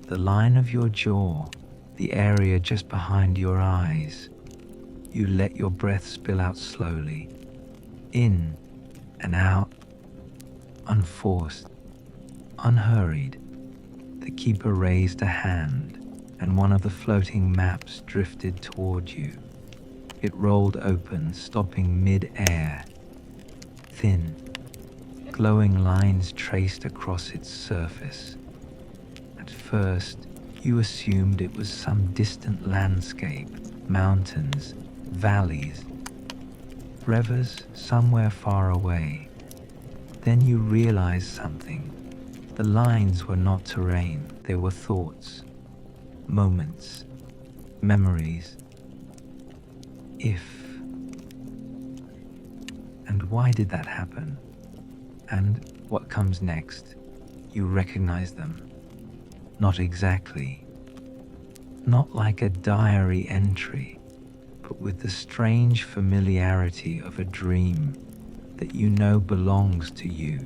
the line of your jaw, the area just behind your eyes. You let your breath spill out slowly, in and out, unforced, unhurried. The keeper raised a hand, and one of the floating maps drifted toward you. It rolled open, stopping mid-air. Thin, glowing lines traced across its surface. At first, you assumed it was some distant landscape, mountains, valleys, rivers somewhere far away. Then you realized something. The lines were not terrain, they were thoughts, moments, memories. If. And why did that happen? And what comes next? You recognize them. Not exactly. Not like a diary entry, but with the strange familiarity of a dream that you know belongs to you,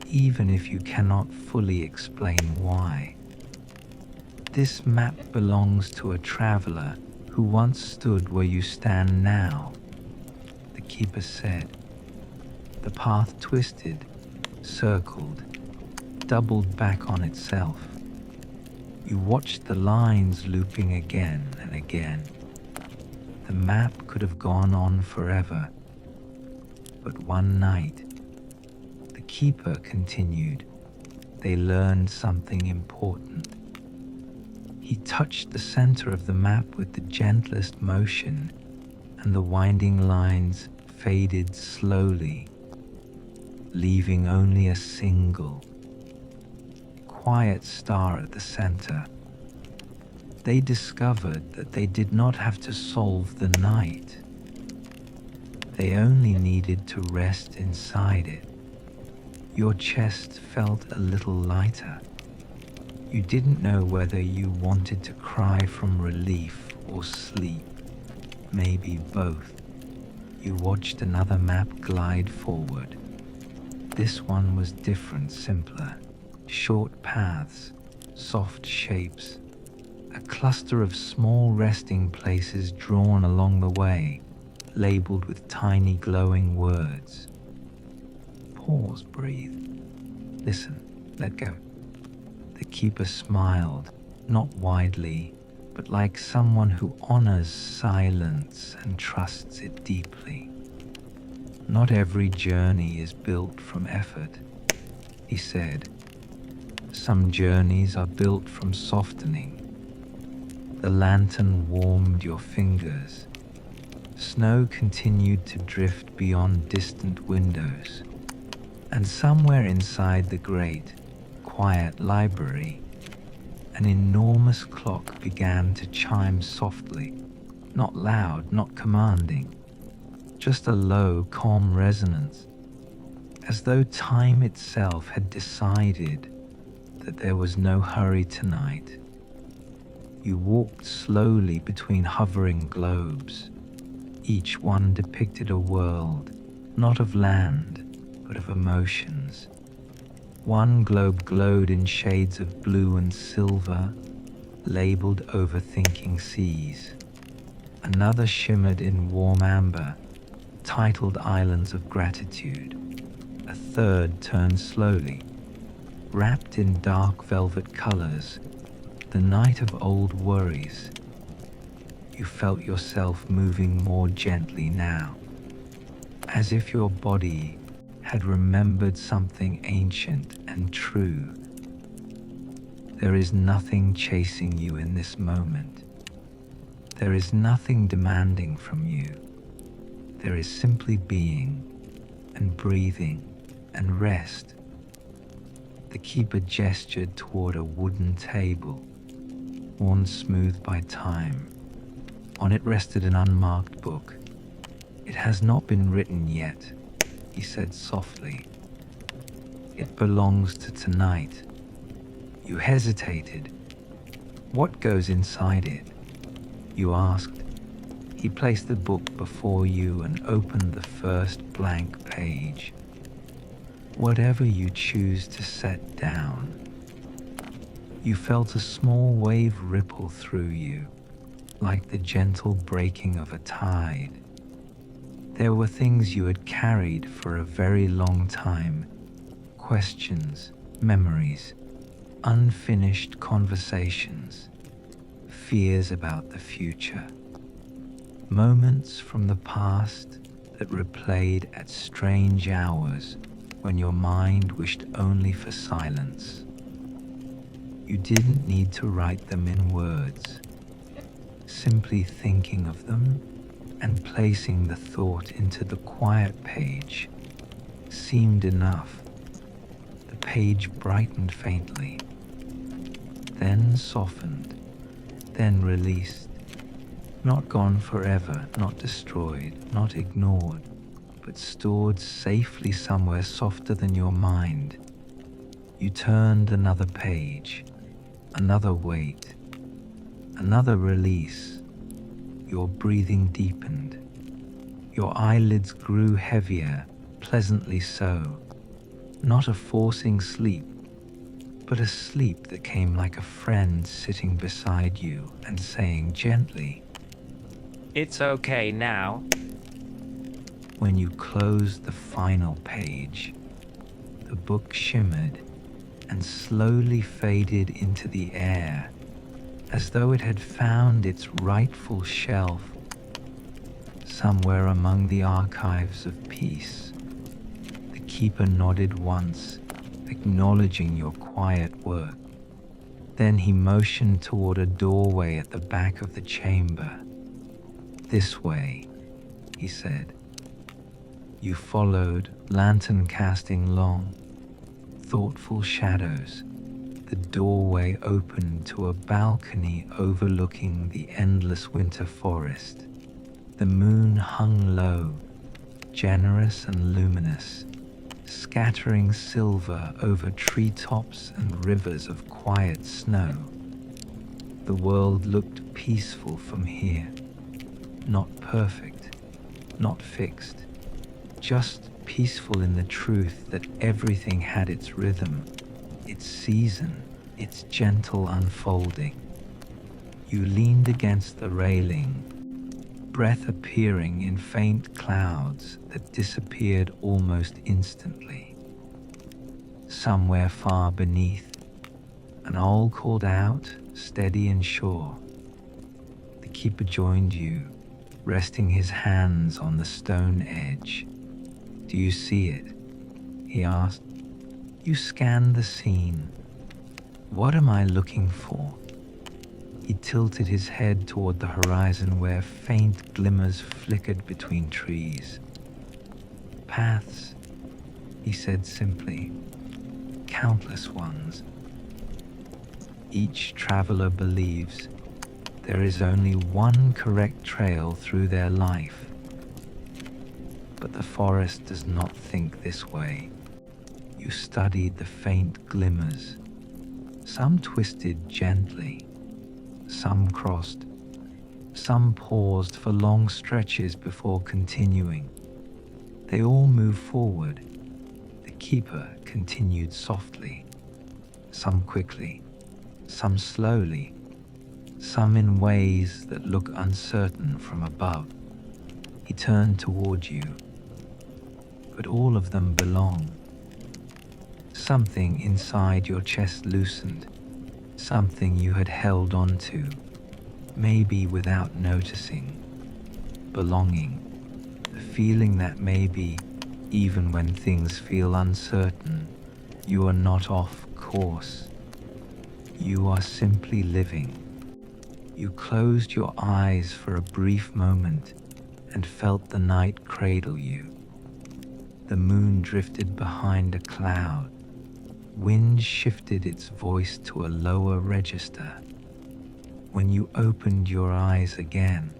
even if you cannot fully explain why. This map belongs to a traveler who once stood where you stand now, the keeper said. The path twisted, circled, doubled back on itself. You watched the lines looping again and again. The map could have gone on forever. But one night, the keeper continued, they learned something important. He touched the center of the map with the gentlest motion, and the winding lines faded slowly, leaving only a single, quiet star at the center. They discovered that they did not have to solve the night. They only needed to rest inside it. Your chest felt a little lighter. You didn't know whether you wanted to cry from relief or sleep. Maybe both. You watched another map glide forward. This one was different, simpler. Short paths, soft shapes, a cluster of small resting places drawn along the way, labeled with tiny glowing words. Pause, breathe. Listen, let go. The keeper smiled, not widely, but like someone who honors silence and trusts it deeply. Not every journey is built from effort, he said. Some journeys are built from softening. The lantern warmed your fingers. Snow continued to drift beyond distant windows. And somewhere inside the great, quiet library, an enormous clock began to chime softly, not loud, not commanding, just a low, calm resonance, as though time itself had decided that there was no hurry tonight. You walked slowly between hovering globes. Each one depicted a world, not of land, but of emotions. One globe glowed in shades of blue and silver, labeled overthinking seas. Another shimmered in warm amber, titled Islands of Gratitude. A third turned slowly, wrapped in dark velvet colors, the night of old worries. You felt yourself moving more gently now, as if your body had remembered something ancient and true. There is nothing chasing you in this moment. There is nothing demanding from you. There is simply being and breathing and rest. The keeper gestured toward a wooden table, worn smooth by time. On it rested an unmarked book. It has not been written yet, he said softly. It belongs to tonight. You hesitated. What goes inside it? You asked. He placed the book before you and opened the first blank page. Whatever you choose to set down. You felt a small wave ripple through you, like the gentle breaking of a tide. There were things you had carried for a very long time, questions, memories, unfinished conversations, fears about the future, moments from the past that replayed at strange hours when your mind wished only for silence. You didn't need to write them in words. Simply thinking of them and placing the thought into the quiet page seemed enough. The page brightened faintly, then softened, then released. Not gone forever, not destroyed, not ignored, but stored safely somewhere softer than your mind. You turned another page, another weight, another release. Your breathing deepened. Your eyelids grew heavier, pleasantly so. Not a forcing sleep, but a sleep that came like a friend sitting beside you and saying gently, It's okay now. When you closed the final page, the book shimmered and slowly faded into the air, as though it had found its rightful shelf somewhere among the archives of peace. The keeper nodded once, acknowledging your quiet work. Then he motioned toward a doorway at the back of the chamber. This way, he said. You followed, lantern casting long, thoughtful shadows. The doorway opened to a balcony overlooking the endless winter forest. The moon hung low, generous and luminous, scattering silver over treetops and rivers of quiet snow. The world looked peaceful from here, not perfect, not fixed, just peaceful in the truth that everything had its rhythm, its season, its gentle unfolding. You leaned against the railing, breath appearing in faint clouds that disappeared almost instantly. Somewhere far beneath, An owl called out, steady and sure. The keeper joined you, resting his hands on the stone edge. Do you see it? He asked. You scanned the scene. What am I looking for? He tilted his head toward the horizon where faint glimmers flickered between trees. Paths, he said simply. Countless ones. Each traveler believes there is only one correct trail through their life. But the forest does not think this way. You studied the faint glimmers. Some twisted gently, some crossed, some paused for long stretches before continuing. They all moved forward. The keeper continued softly, some quickly, some slowly, some in ways that look uncertain from above. He turned toward you, but all of them belong. Something inside your chest loosened, something you had held onto, maybe without noticing. Belonging, the feeling that maybe, even when things feel uncertain, you are not off course. You are simply living. You closed your eyes for a brief moment and felt the night cradle you. The moon drifted behind a cloud. Wind shifted its voice to a lower register. When you opened your eyes again,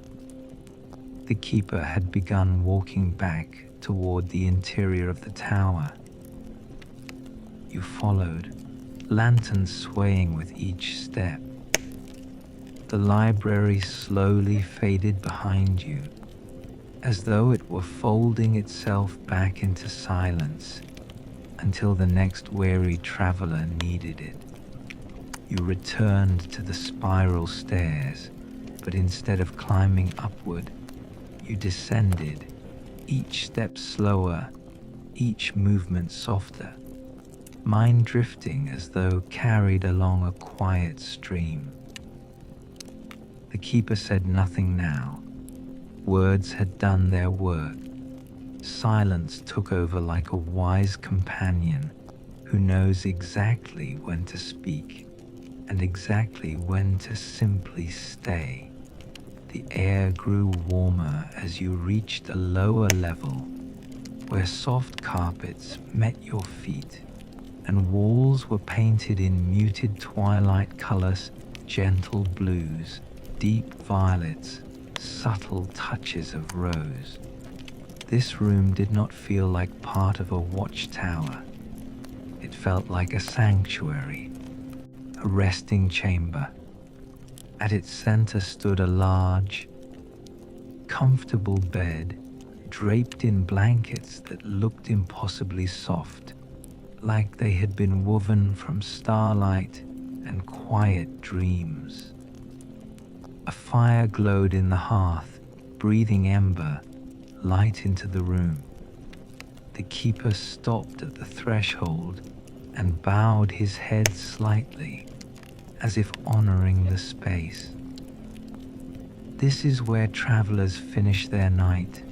the keeper had begun walking back toward the interior of the tower. You followed, lanterns swaying with each step. The library slowly faded behind you, as though it were folding itself back into silence until the next weary traveler needed it. You returned to the spiral stairs, but instead of climbing upward, you descended, each step slower, each movement softer, mind drifting as though carried along a quiet stream. The keeper said nothing now. Words had done their work. Silence took over like a wise companion who knows exactly when to speak and exactly when to simply stay. The air grew warmer as you reached a lower level where soft carpets met your feet and walls were painted in muted twilight colors, gentle blues, deep violets, subtle touches of rose. This room did not feel like part of a watchtower. It felt like a sanctuary, a resting chamber. At its center stood a large, comfortable bed draped in blankets that looked impossibly soft, like they had been woven from starlight and quiet dreams. A fire glowed in the hearth, breathing ember, light into the room. The keeper stopped at the threshold and bowed his head slightly, as if honoring the space. This is where travelers finish their night,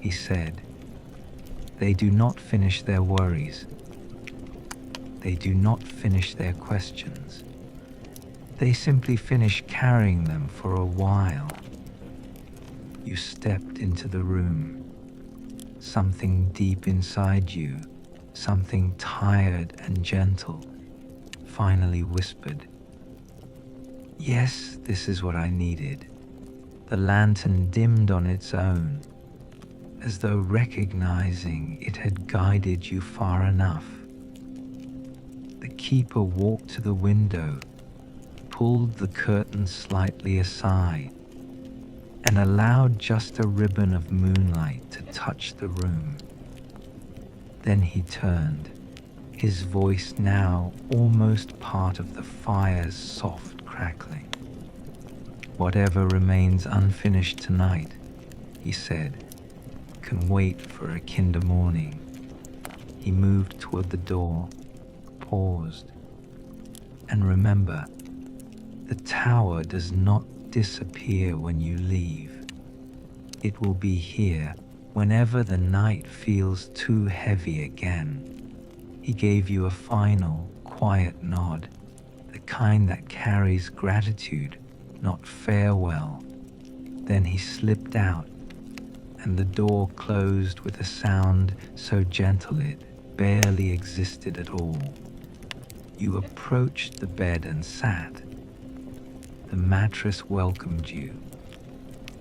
he said. They do not finish their worries. They do not finish their questions. They simply finish carrying them for a while. You stepped into the room. Something deep inside you, something tired and gentle, finally whispered, "Yes, this is what I needed." The lantern dimmed on its own, as though recognizing it had guided you far enough. The keeper walked to the window, pulled the curtain slightly aside, and allowed just a ribbon of moonlight to touch the room. Then he turned, his voice now almost part of the fire's soft crackling. "Whatever remains unfinished tonight," he said, "can wait for a kinder morning." He moved toward the door, paused, And remember, the tower does not disappear when you leave. It will be here whenever the night feels too heavy again. He gave you a final, quiet nod, the kind that carries gratitude, not farewell. Then he slipped out, and the door closed with a sound so gentle it barely existed at all. You approached the bed and sat. The mattress welcomed you,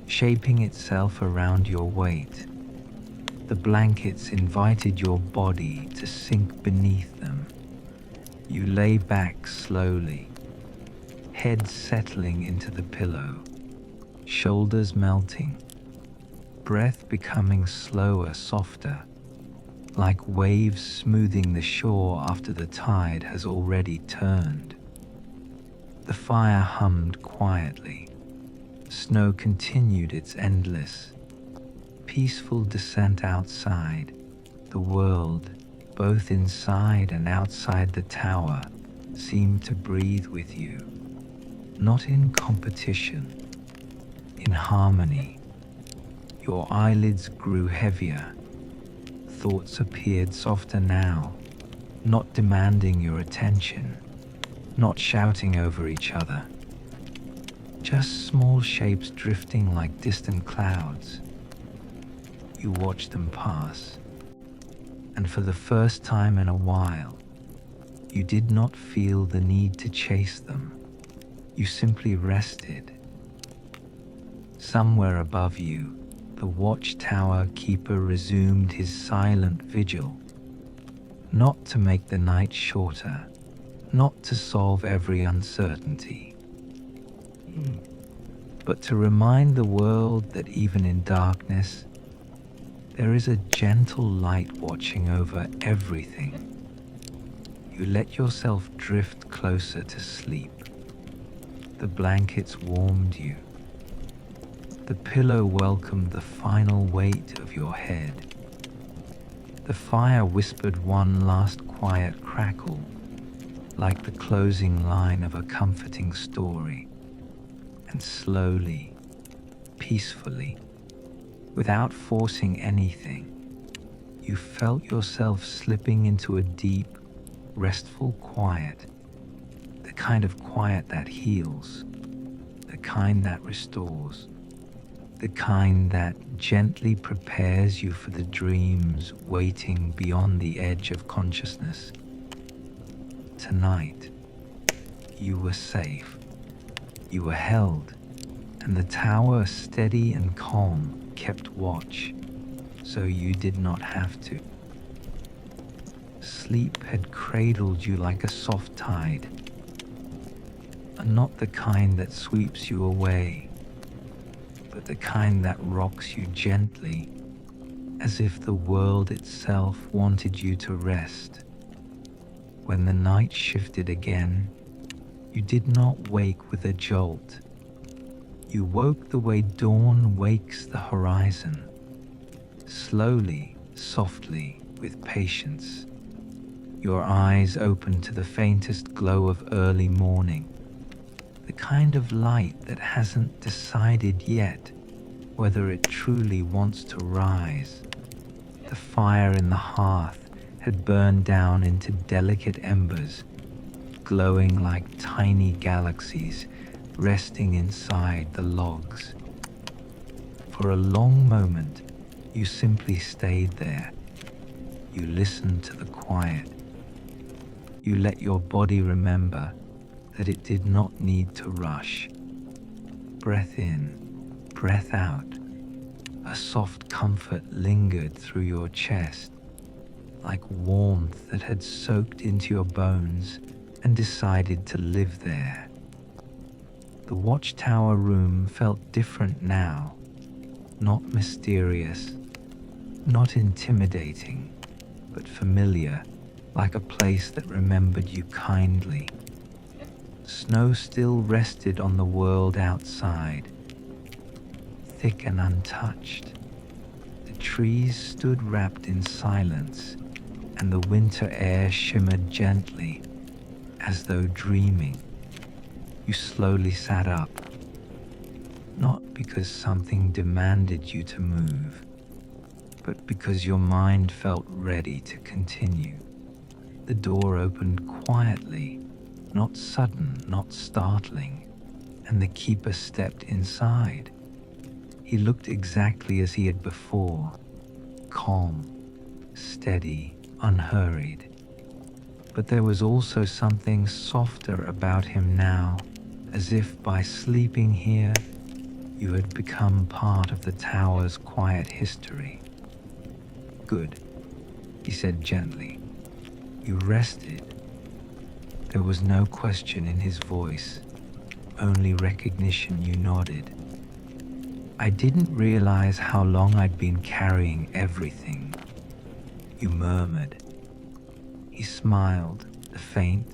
shaping itself around your weight. The blankets invited your body to sink beneath them. You lay back slowly, head settling into the pillow, shoulders melting, breath becoming slower, softer, like waves smoothing the shore after the tide has already turned. The fire hummed quietly. Snow continued its endless, peaceful descent outside. The world, both inside and outside the tower, seemed to breathe with you, not in competition, in harmony. Your eyelids grew heavier. Thoughts appeared softer now, not demanding your attention, not shouting over each other. Just small shapes drifting like distant clouds. You watched them pass, and for the first time in a while, you did not feel the need to chase them. You simply rested. Somewhere above you, the watchtower keeper resumed his silent vigil, not to make the night shorter, not to solve every uncertainty, but to remind the world that even in darkness, there is a gentle light watching over everything. You let yourself drift closer to sleep. The blankets warmed you. The pillow welcomed the final weight of your head. The fire whispered one last quiet crackle, like the closing line of a comforting story. And slowly, peacefully, without forcing anything, you felt yourself slipping into a deep, restful quiet, the kind of quiet that heals, the kind that restores, the kind that gently prepares you for the dreams waiting beyond the edge of consciousness. Tonight, you were safe. You were held, and the tower, steady and calm, kept watch, so you did not have to. Sleep had cradled you like a soft tide, and not the kind that sweeps you away, but the kind that rocks you gently, as if the world itself wanted you to rest. When the night shifted again, you did not wake with a jolt. You woke the way dawn wakes the horizon, slowly, softly, with patience. Your eyes opened to the faintest glow of early morning, the kind of light that hasn't decided yet whether it truly wants to rise. The fire in the hearth had burned down into delicate embers, glowing like tiny galaxies resting inside the logs. For a long moment, you simply stayed there. You listened to the quiet. You let your body remember that it did not need to rush. Breath in, breath out. A soft comfort lingered through your chest, like warmth that had soaked into your bones and decided to live there. The watchtower room felt different now, not mysterious, not intimidating, but familiar, like a place that remembered you kindly. Snow still rested on the world outside, thick and untouched. The trees stood wrapped in silence, and the winter air shimmered gently, as though dreaming. You slowly sat up, not because something demanded you to move, but because your mind felt ready to continue. The door opened quietly, not sudden, not startling, and the keeper stepped inside. He looked exactly as he had before, calm, steady, unhurried. But there was also something softer about him now, as if by sleeping here, you had become part of the tower's quiet history. Good, he said gently. You rested. There was no question in his voice, only recognition. You nodded. I didn't realize how long I'd been carrying everything, you murmured. He smiled, the faint,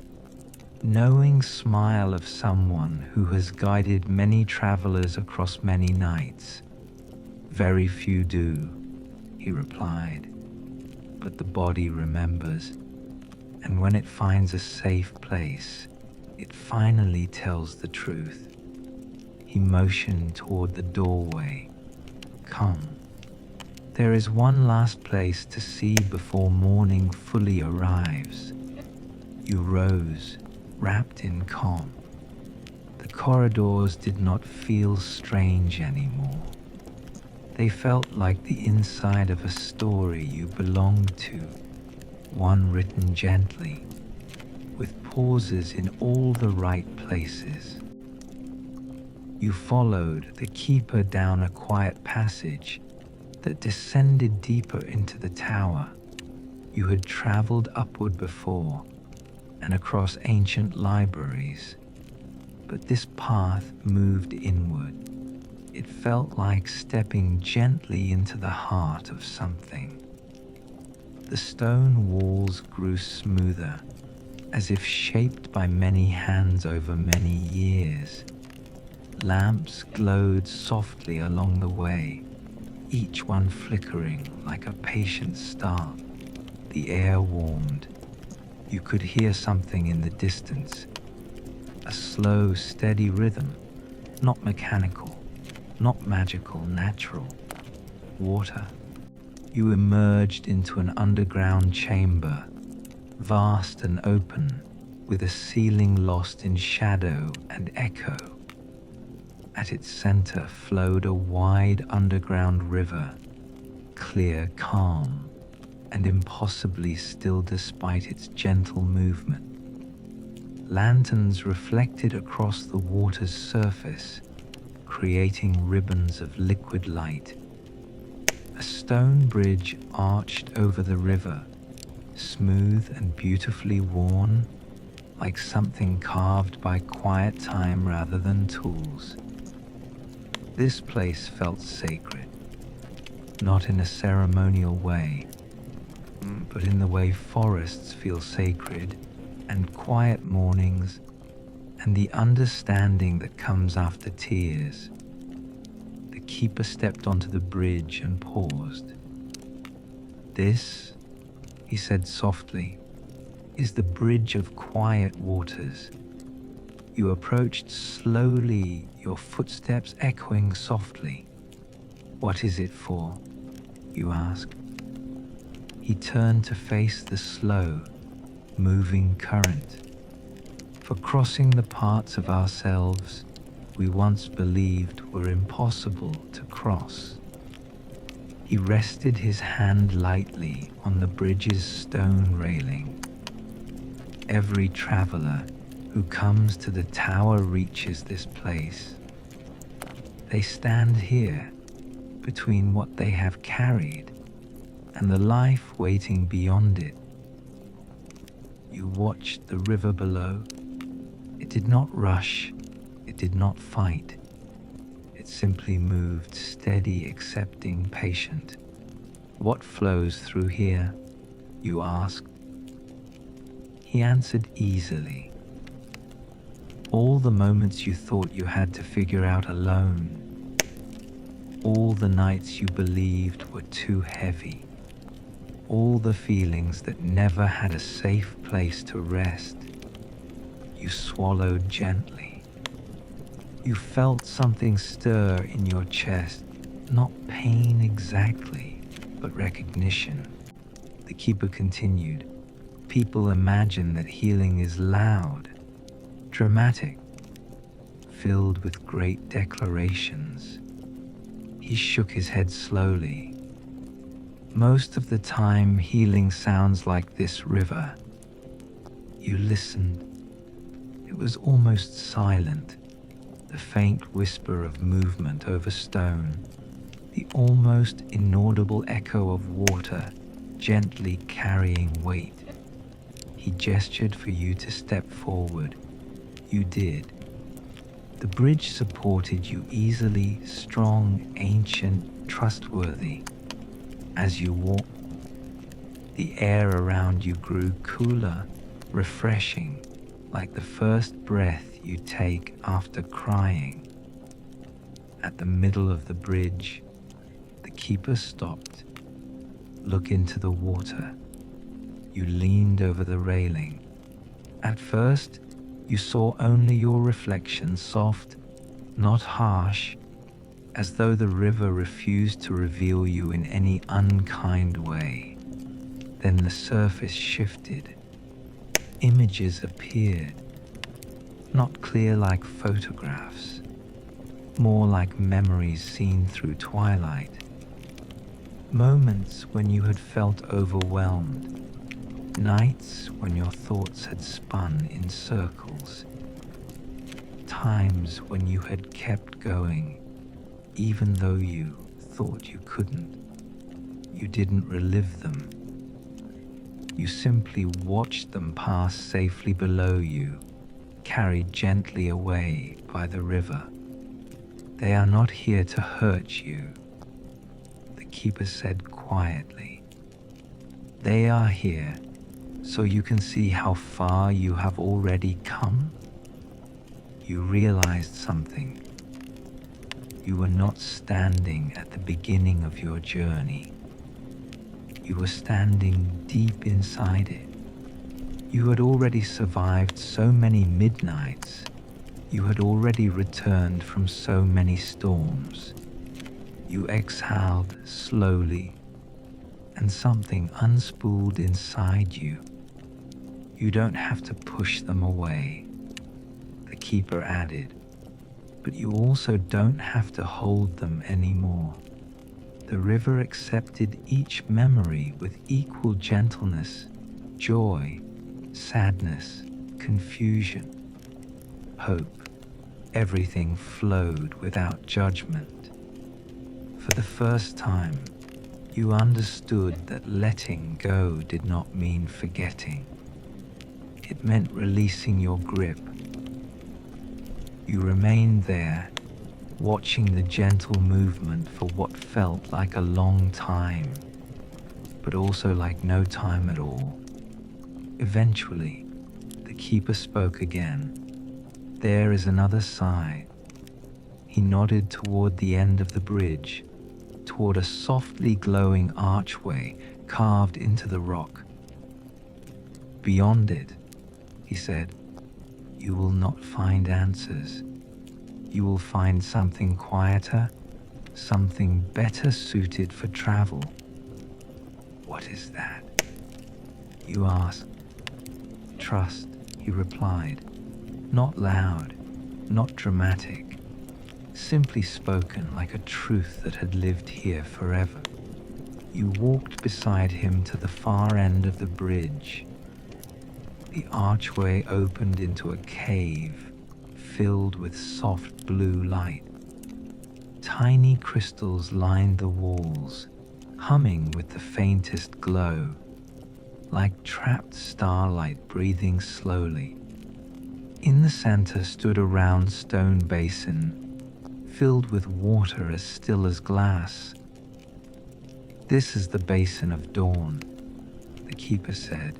knowing smile of someone who has guided many travelers across many nights. Very few do, he replied, but the body remembers, and when it finds a safe place, it finally tells the truth. He motioned toward the doorway. Come. There is one last place to see before morning fully arrives. You rose, wrapped in calm. The corridors did not feel strange anymore. They felt like the inside of a story you belonged to, one written gently, with pauses in all the right places. You followed the keeper down a quiet passage that descended deeper into the tower. You had traveled upward before and across ancient libraries, but this path moved inward. It felt like stepping gently into the heart of something. The stone walls grew smoother, as if shaped by many hands over many years. Lamps glowed softly along the way, each one flickering like a patient star. The air warmed. You could hear something in the distance, a slow, steady rhythm, not mechanical, not magical, natural. Water. You emerged into an underground chamber, vast and open, with a ceiling lost in shadow and echo. At its center flowed a wide underground river, clear, calm, and impossibly still despite its gentle movement. Lanterns reflected across the water's surface, creating ribbons of liquid light. A stone bridge arched over the river, smooth and beautifully worn, like something carved by quiet time rather than tools. This place felt sacred, not in a ceremonial way, but in the way forests feel sacred, and quiet mornings, and the understanding that comes after tears. The keeper stepped onto the bridge and paused. This, he said softly, is the bridge of quiet waters. You approached slowly, your footsteps echoing softly. What is it for? You asked. He turned to face the slow, moving current. For crossing the parts of ourselves we once believed were impossible to cross. He rested his hand lightly on the bridge's stone railing. Every traveler who comes to the tower reaches this place. They stand here between what they have carried and the life waiting beyond it. You watched the river below. It did not rush, it did not fight. It simply moved, steady, accepting, patient. What flows through here? You asked. He answered easily. All the moments you thought you had to figure out alone. All the nights you believed were too heavy. All the feelings that never had a safe place to rest. you swallowed gently. You felt something stir in your chest, not pain exactly, but recognition. The keeper continued, "People imagine that healing is loud, dramatic, filled with great declarations." He shook his head slowly. "Most of the time, healing sounds like this river." You listened. It was almost silent, the faint whisper of movement over stone, the almost inaudible echo of water gently carrying weight. He gestured for you to step forward. You did. The bridge supported you easily, strong, ancient, trustworthy. As you walked, the air around you grew cooler, refreshing, like the first breath you take after crying. At the middle of the bridge, the keeper stopped. "Look into the water." You leaned over the railing. At first, you saw only your reflection, soft, not harsh, as though the river refused to reveal you in any unkind way. Then the surface shifted. Images appeared, not clear like photographs, more like memories seen through twilight. Moments when you had felt overwhelmed, nights when your thoughts had spun in circles, times when you had kept going, even though you thought you couldn't. You didn't relive them. You simply watched them pass safely below you, carried gently away by the river. They are not here to hurt you, the keeper said quietly. They are here so you can see how far you have already come. You realized something. You were not standing at the beginning of your journey. You were standing deep inside it. You had already survived so many midnights. You had already returned from so many storms. You exhaled slowly, and something unspooled inside you. You don't have to push them away, the keeper added, but you also don't have to hold them anymore. The river accepted each memory with equal gentleness, joy, sadness, confusion, hope. Everything flowed without judgment. For the first time, you understood that letting go did not mean forgetting. It meant releasing your grip. You remained there, watching the gentle movement for what felt like a long time, but also like no time at all. Eventually, the keeper spoke again. "There is another side." He nodded toward the end of the bridge, toward a softly glowing archway carved into the rock. "Beyond it," he said, "you will not find answers. You will find something quieter, something better suited for travel." "What is that?" you asked. "Trust," he replied, not loud, not dramatic, simply spoken like a truth that had lived here forever. You walked beside him to the far end of the bridge. The archway opened into a cave filled with soft blue light. Tiny crystals lined the walls, humming with the faintest glow, like trapped starlight breathing slowly. In the center stood a round stone basin, filled with water as still as glass. "This is the basin of dawn," the keeper said.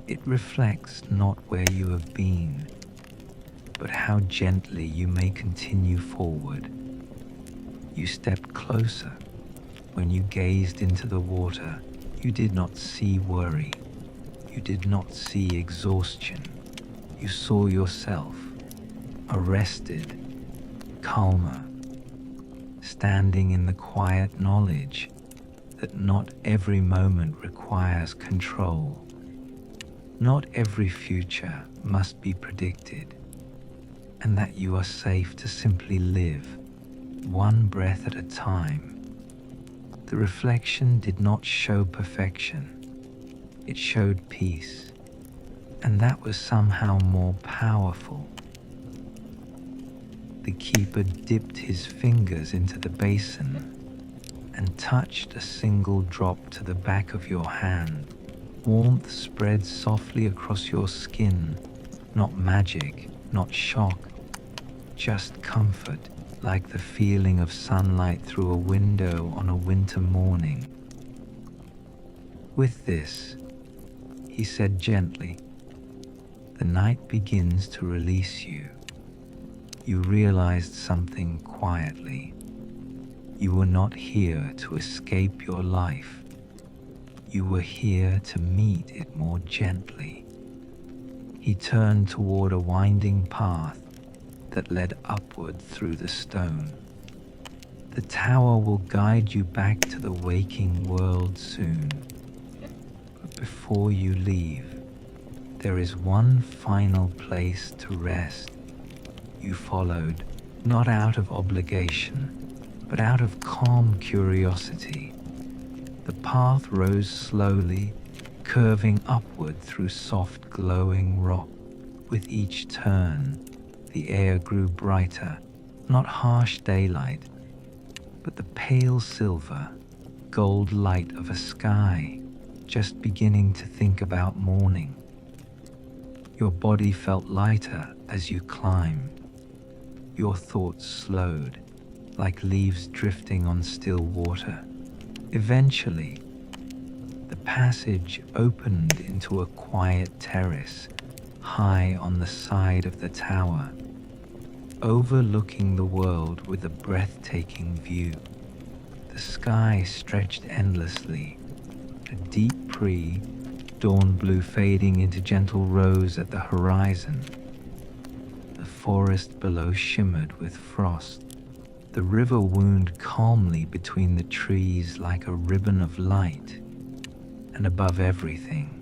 "It reflects not where you have been, but how gently you may continue forward." You stepped closer. When you gazed into the water, you did not see worry. You did not see exhaustion. You saw yourself, arrested, calmer, standing in the quiet knowledge that not every moment requires control. Not every future must be predicted, and that you are safe to simply live, one breath at a time. The reflection did not show perfection. It showed peace, and that was somehow more powerful. The keeper dipped his fingers into the basin and touched a single drop to the back of your hand. Warmth spread softly across your skin, not magic, not shock, just comfort, like the feeling of sunlight through a window on a winter morning. With this, he said gently, the night begins to release you. You realized something quietly. You were not here to escape your life. You were here to meet it more gently. He turned toward a winding path that led upward through the stone. The tower will guide you back to the waking world soon. But before you leave, there is one final place to rest. You followed, not out of obligation, but out of calm curiosity. The path rose slowly, curving upward through soft glowing rock. With each turn, the air grew brighter, not harsh daylight, but the pale silver, gold light of a sky just beginning to think about morning. Your body felt lighter as you climbed. Your thoughts slowed, like leaves drifting on still water. Eventually, the passage opened into a quiet terrace high on the side of the tower, overlooking the world with a breathtaking view. The sky stretched endlessly, a deep dawn blue fading into gentle rose at the horizon. The forest below shimmered with frost. The river wound calmly between the trees like a ribbon of light. And above everything,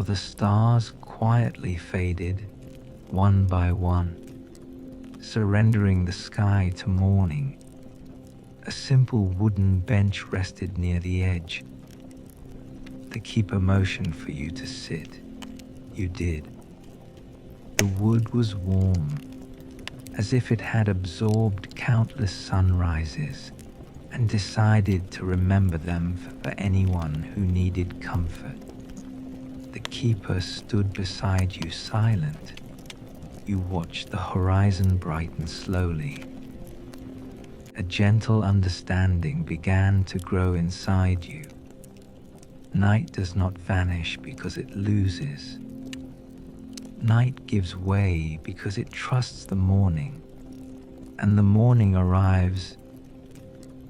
the stars quietly faded, one by one, surrendering the sky to morning. A simple wooden bench rested near the edge. The keeper motioned for you to sit. You did. The wood was warm, as if it had absorbed countless sunrises and decided to remember them for anyone who needed comfort. The keeper stood beside you silent. You watched the horizon brighten slowly. A gentle understanding began to grow inside you. Night does not vanish because it loses. Night gives way because it trusts the morning, and the morning arrives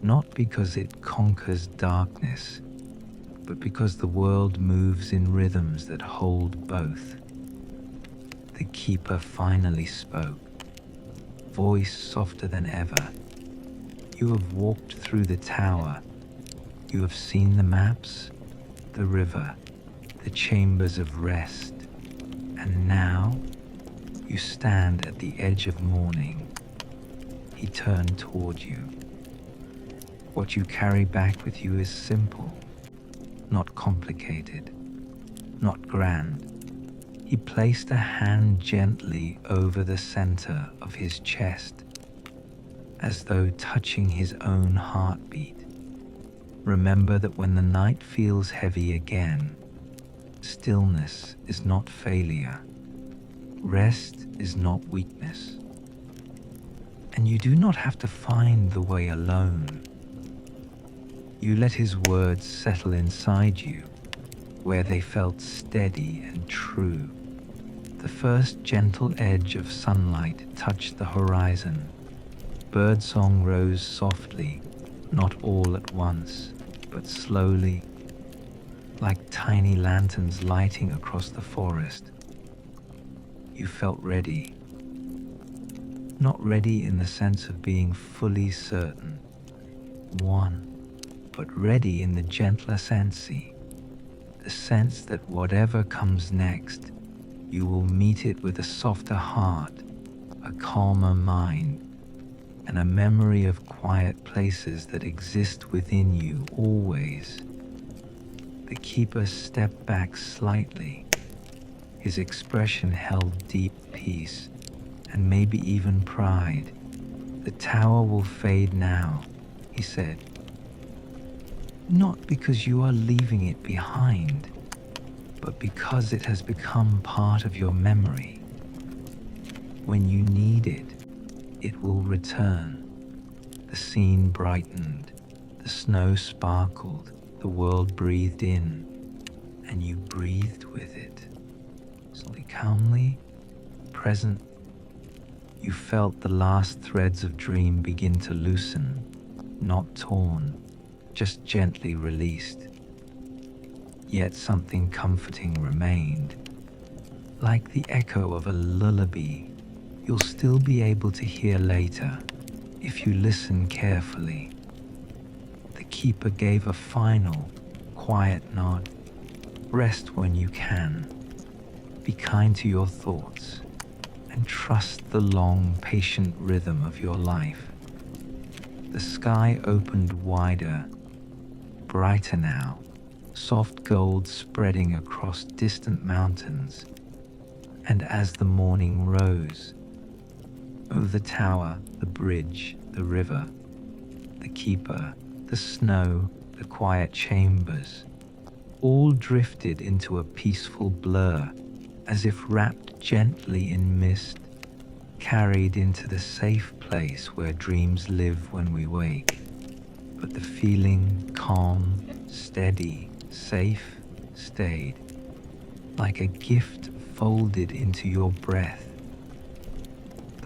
not because it conquers darkness, but because the world moves in rhythms that hold both. The keeper finally spoke, voice softer than ever. You have walked through the tower. You have seen the maps, the river, the chambers of rest. And now you stand at the edge of morning. He turned toward you. What you carry back with you is simple, not complicated, not grand. He placed a hand gently over the center of his chest, as though touching his own heartbeat. Remember that when the night feels heavy again, stillness is not failure. Rest is not weakness. And you do not have to find the way alone. You let his words settle inside you, where they felt steady and true. The first gentle edge of sunlight touched the horizon. Birdsong rose softly, not all at once, but slowly, like tiny lanterns lighting across the forest. You felt ready. Not ready in the sense of being fully certain, won, but ready in the gentler sense, the sense that whatever comes next, you will meet it with a softer heart, a calmer mind, and a memory of quiet places that exist within you always. The keeper stepped back slightly. His expression held deep peace, and maybe even pride. The tower will fade now, he said. Not because you are leaving it behind, but because it has become part of your memory. When you need it, it will return. The scene brightened, the snow sparkled, the world breathed in, and you breathed with it. Slowly, calmly, present, you felt the last threads of dream begin to loosen, not torn, just gently released. Yet something comforting remained. Like the echo of a lullaby you'll still be able to hear later if you listen carefully. The keeper gave a final, quiet nod. Rest when you can. Be kind to your thoughts and trust the long, patient rhythm of your life. The sky opened wider, brighter now, soft gold spreading across distant mountains. And as the morning rose, over the tower, the bridge, the river, the keeper, the snow, the quiet chambers, all drifted into a peaceful blur, as if wrapped gently in mist, carried into the safe place where dreams live when we wake. But the feeling calm, steady, safe, stayed, like a gift folded into your breath.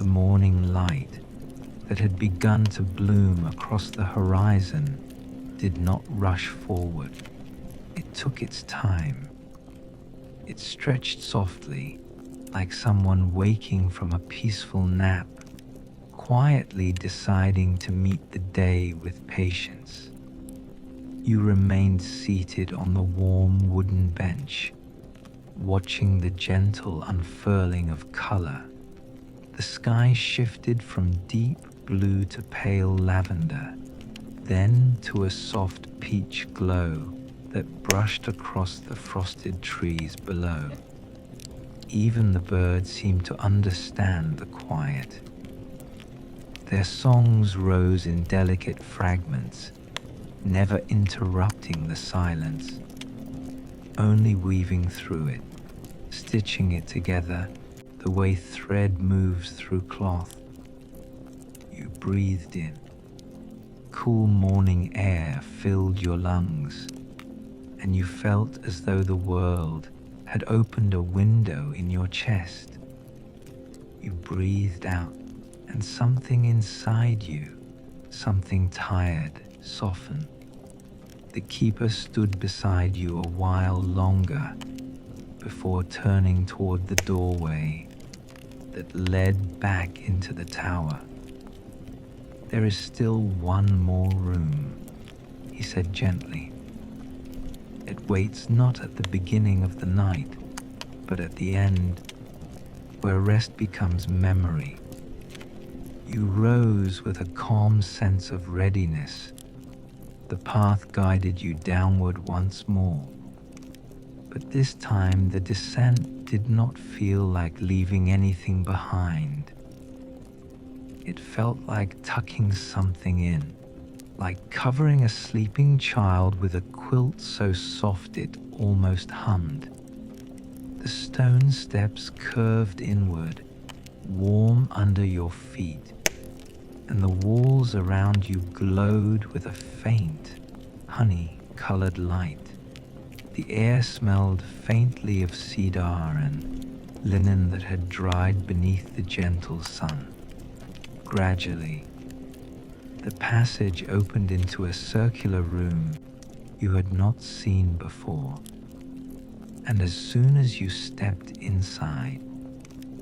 The morning light that had begun to bloom across the horizon did not rush forward. It took its time. It stretched softly, like someone waking from a peaceful nap, quietly deciding to meet the day with patience. You remained seated on the warm wooden bench, watching the gentle unfurling of color. The sky shifted from deep blue to pale lavender, then to a soft peach glow that brushed across the frosted trees below. Even the birds seemed to understand the quiet. Their songs rose in delicate fragments, never interrupting the silence, only weaving through it, stitching it together the way thread moves through cloth. You breathed in. Cool morning air filled your lungs, and you felt as though the world had opened a window in your chest. You breathed out, and something inside you, something tired, softened. The keeper stood beside you a while longer before turning toward the doorway that led back into the tower. There is still one more room, he said gently. It waits not at the beginning of the night, but at the end, where rest becomes memory. You rose with a calm sense of readiness. The path guided you downward once more. But this time the descent did not feel like leaving anything behind. It felt like tucking something in, like covering a sleeping child with a quilt so soft it almost hummed. The stone steps curved inward, warm under your feet, and the walls around you glowed with a faint, honey-colored light. The air smelled faintly of cedar and linen that had dried beneath the gentle sun. Gradually, the passage opened into a circular room you had not seen before, and as soon as you stepped inside,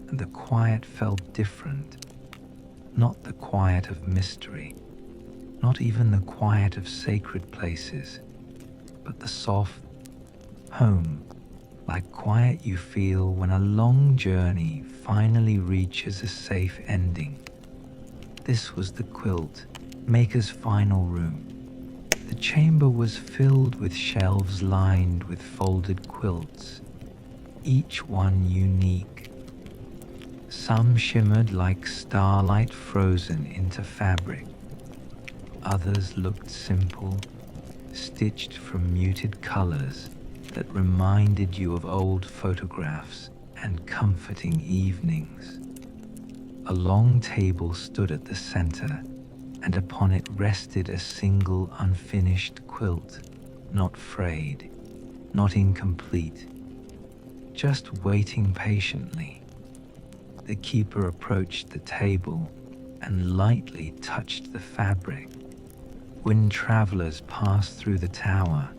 and the quiet felt different. Not the quiet of mystery, not even the quiet of sacred places, but the soft home, like quiet you feel when a long journey finally reaches a safe ending. This was the Quilt-Maker's final room. The chamber was filled with shelves lined with folded quilts, each one unique. Some shimmered like starlight frozen into fabric. Others looked simple, stitched from muted colors that reminded you of old photographs and comforting evenings. A long table stood at the center, and upon it rested a single unfinished quilt, not frayed, not incomplete, just waiting patiently. The keeper approached the table and lightly touched the fabric. When travelers pass through the tower,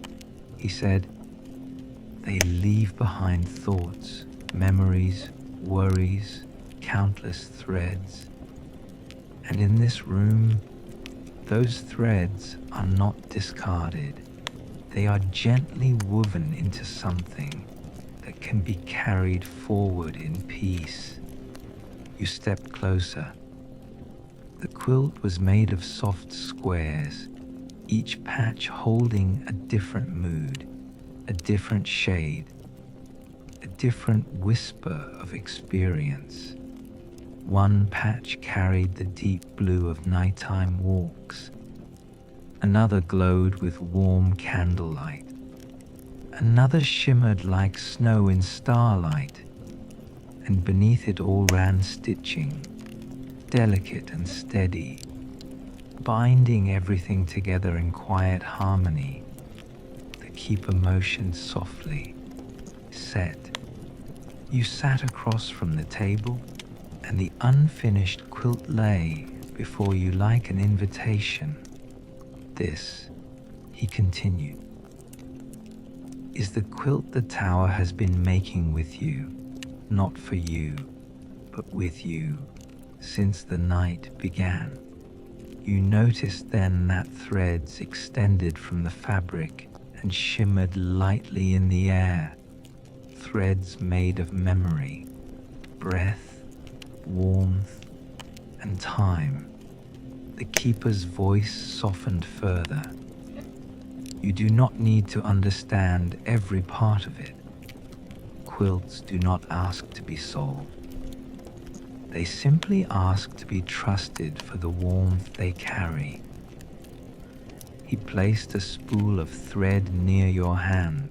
he said, they leave behind thoughts, memories, worries, countless threads. And in this room, those threads are not discarded. They are gently woven into something that can be carried forward in peace. You stepped closer. The quilt was made of soft squares, each patch holding a different mood, a different shade, a different whisper of experience. One patch carried the deep blue of nighttime walks. Another glowed with warm candlelight. Another shimmered like snow in starlight. And beneath it all ran stitching, delicate and steady, binding everything together in quiet harmony. The keeper motioned softly. Set. You sat across from the table, and the unfinished quilt lay before you like an invitation. This, he continued, is the quilt the tower has been making with you, not for you, but with you, since the night began. You noticed then that threads extended from the fabric and shimmered lightly in the air, threads made of memory, breath, warmth, and time. The keeper's voice softened further. You do not need to understand every part of it. Quilts do not ask to be solved. They simply ask to be trusted for the warmth they carry. He placed a spool of thread near your hand.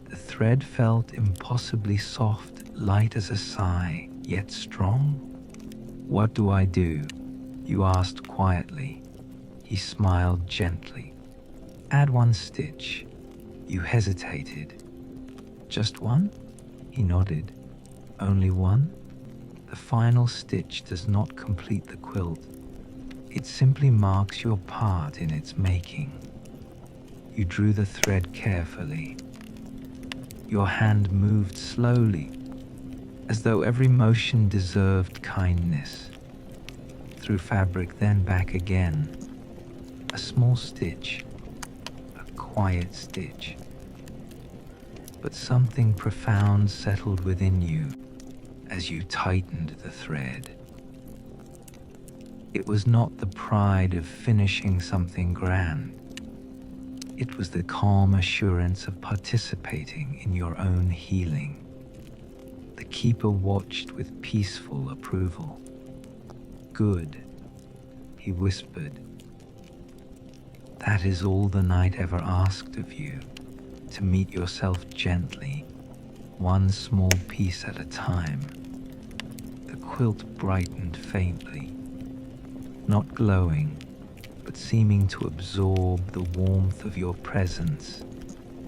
The thread felt impossibly soft, light as a sigh, yet strong. What do I do? You asked quietly. He smiled gently. Add one stitch. You hesitated. Just one? He nodded. Only one? The final stitch does not complete the quilt. It simply marks your part in its making. You drew the thread carefully. Your hand moved slowly, as though every motion deserved kindness. Through fabric, then back again. A small stitch, a quiet stitch. But something profound settled within you as you tightened the thread. It was not the pride of finishing something grand. It was the calm assurance of participating in your own healing. The keeper watched with peaceful approval. Good, he whispered. That is all the night ever asked of you, to meet yourself gently, one small piece at a time. The quilt brightened faintly, not glowing, but seeming to absorb the warmth of your presence.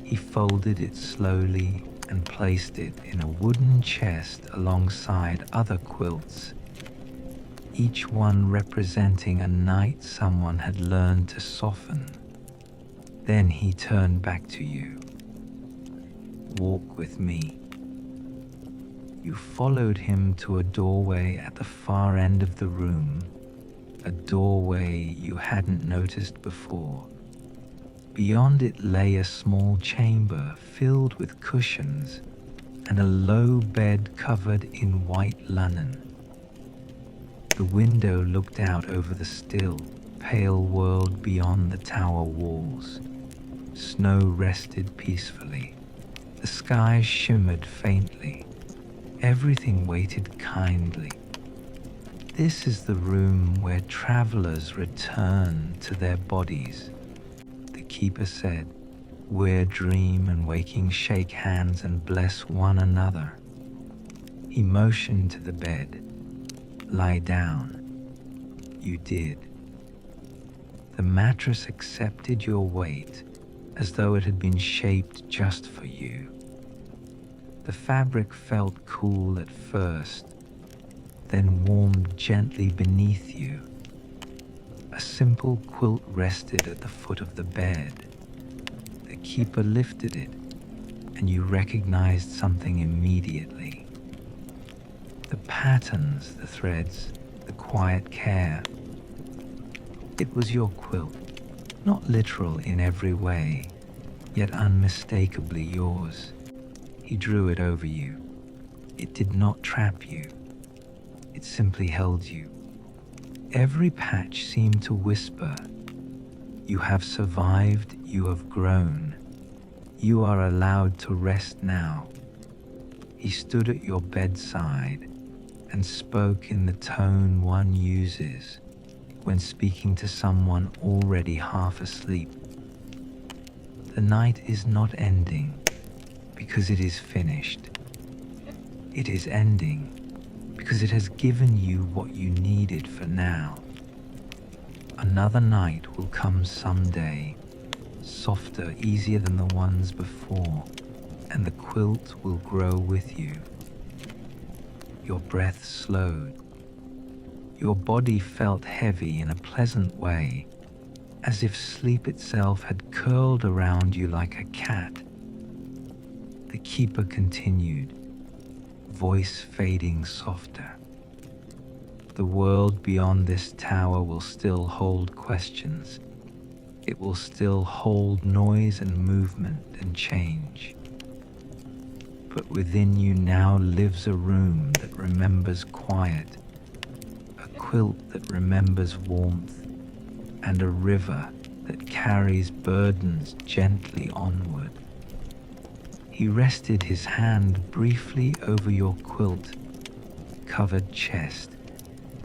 He folded it slowly and placed it in a wooden chest alongside other quilts, each one representing a night someone had learned to soften. Then he turned back to you. Walk with me. You followed him to a doorway at the far end of the room, a doorway you hadn't noticed before. Beyond it lay a small chamber filled with cushions and a low bed covered in white linen. The window looked out over the still, pale world beyond the tower walls. Snow rested peacefully. The sky shimmered faintly. Everything waited kindly. This is the room where travelers return to their bodies, the keeper said, where dream and waking shake hands and bless one another. He motioned to the bed. Lie down. You did. The mattress accepted your weight as though it had been shaped just for you. The fabric felt cool at first, then warmed gently beneath you. A simple quilt rested at the foot of the bed. The keeper lifted it, and you recognized something immediately. The patterns, the threads, the quiet care. It was your quilt, not literal in every way, yet unmistakably yours. He drew it over you. It did not trap you. It simply held you. Every patch seemed to whisper, "You have survived, you have grown. You are allowed to rest now." He stood at your bedside and spoke in the tone one uses when speaking to someone already half asleep. The night is not ending because it is finished. It is ending because it has given you what you needed for now. Another night will come someday, softer, easier than the ones before, and the quilt will grow with you. Your breath slowed. Your body felt heavy in a pleasant way, as if sleep itself had curled around you like a cat. The keeper continued, voice fading softer. The world beyond this tower will still hold questions. It will still hold noise and movement and change. But within you now lives a room that remembers quiet, a quilt that remembers warmth, and a river that carries burdens gently onward. He rested his hand briefly over your quilt-covered chest,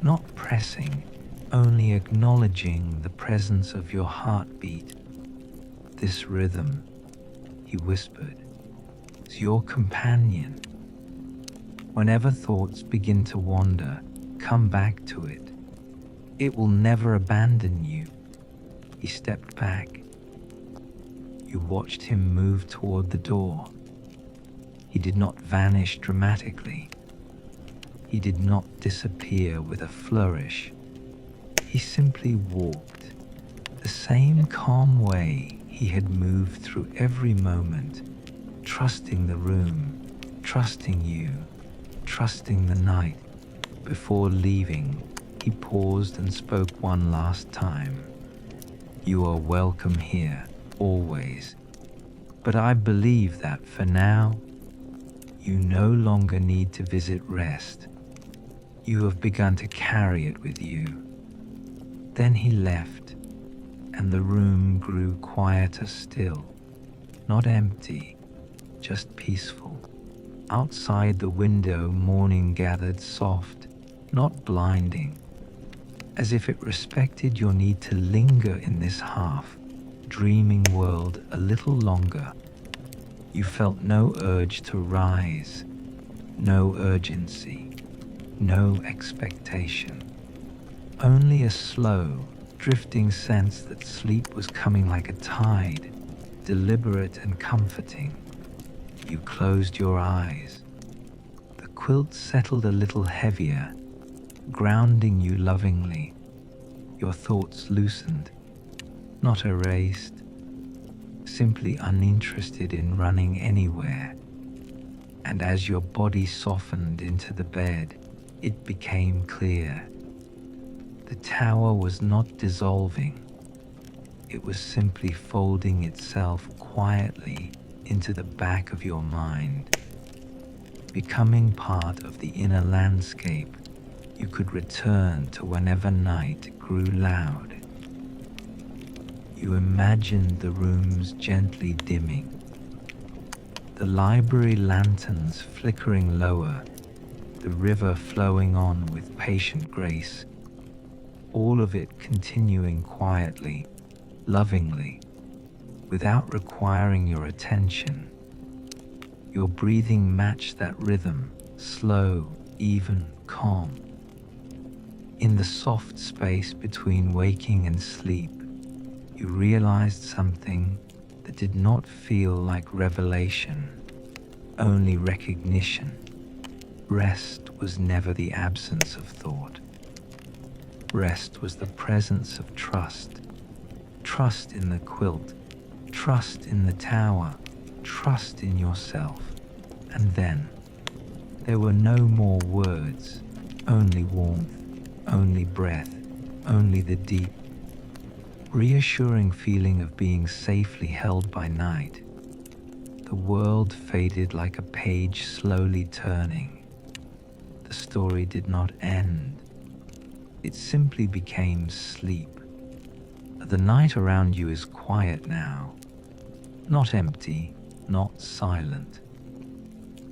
not pressing, only acknowledging the presence of your heartbeat. This rhythm, he whispered, is your companion. Whenever thoughts begin to wander, come back to it. It will never abandon you. He stepped back. You watched him move toward the door. He did not vanish dramatically. He did not disappear with a flourish. He simply walked, the same calm way he had moved through every moment, trusting the room, trusting you, trusting the night. Before leaving, he paused and spoke one last time. You are welcome here, always. But I believe that for now, you no longer need to visit rest. You have begun to carry it with you. Then he left, and the room grew quieter still, not empty, just peaceful. Outside the window, morning gathered soft, not blinding, as if it respected your need to linger in this half-dreaming world a little longer. You felt no urge to rise, no urgency, no expectation. Only a slow, drifting sense that sleep was coming like a tide, deliberate and comforting. You closed your eyes. The quilt settled a little heavier, grounding you lovingly. Your thoughts loosened, not erased, simply uninterested in running anywhere. And as your body softened into the bed, it became clear. The tower was not dissolving. It was simply folding itself quietly into the back of your mind, becoming part of the inner landscape you could return to whenever night grew loud. You imagined the rooms gently dimming, the library lanterns flickering lower, the river flowing on with patient grace, all of it continuing quietly, lovingly, without requiring your attention. Your breathing matched that rhythm, slow, even, calm. In the soft space between waking and sleep, you realized something that did not feel like revelation, only recognition. Rest was never the absence of thought. Rest was the presence of trust. Trust in the quilt, trust in the tower, trust in yourself. And then, there were no more words, only warmth, only breath, only the deep, reassuring feeling of being safely held by night. The world faded like a page slowly turning. The story did not end. It simply became sleep. The night around you is quiet now, not empty, not silent,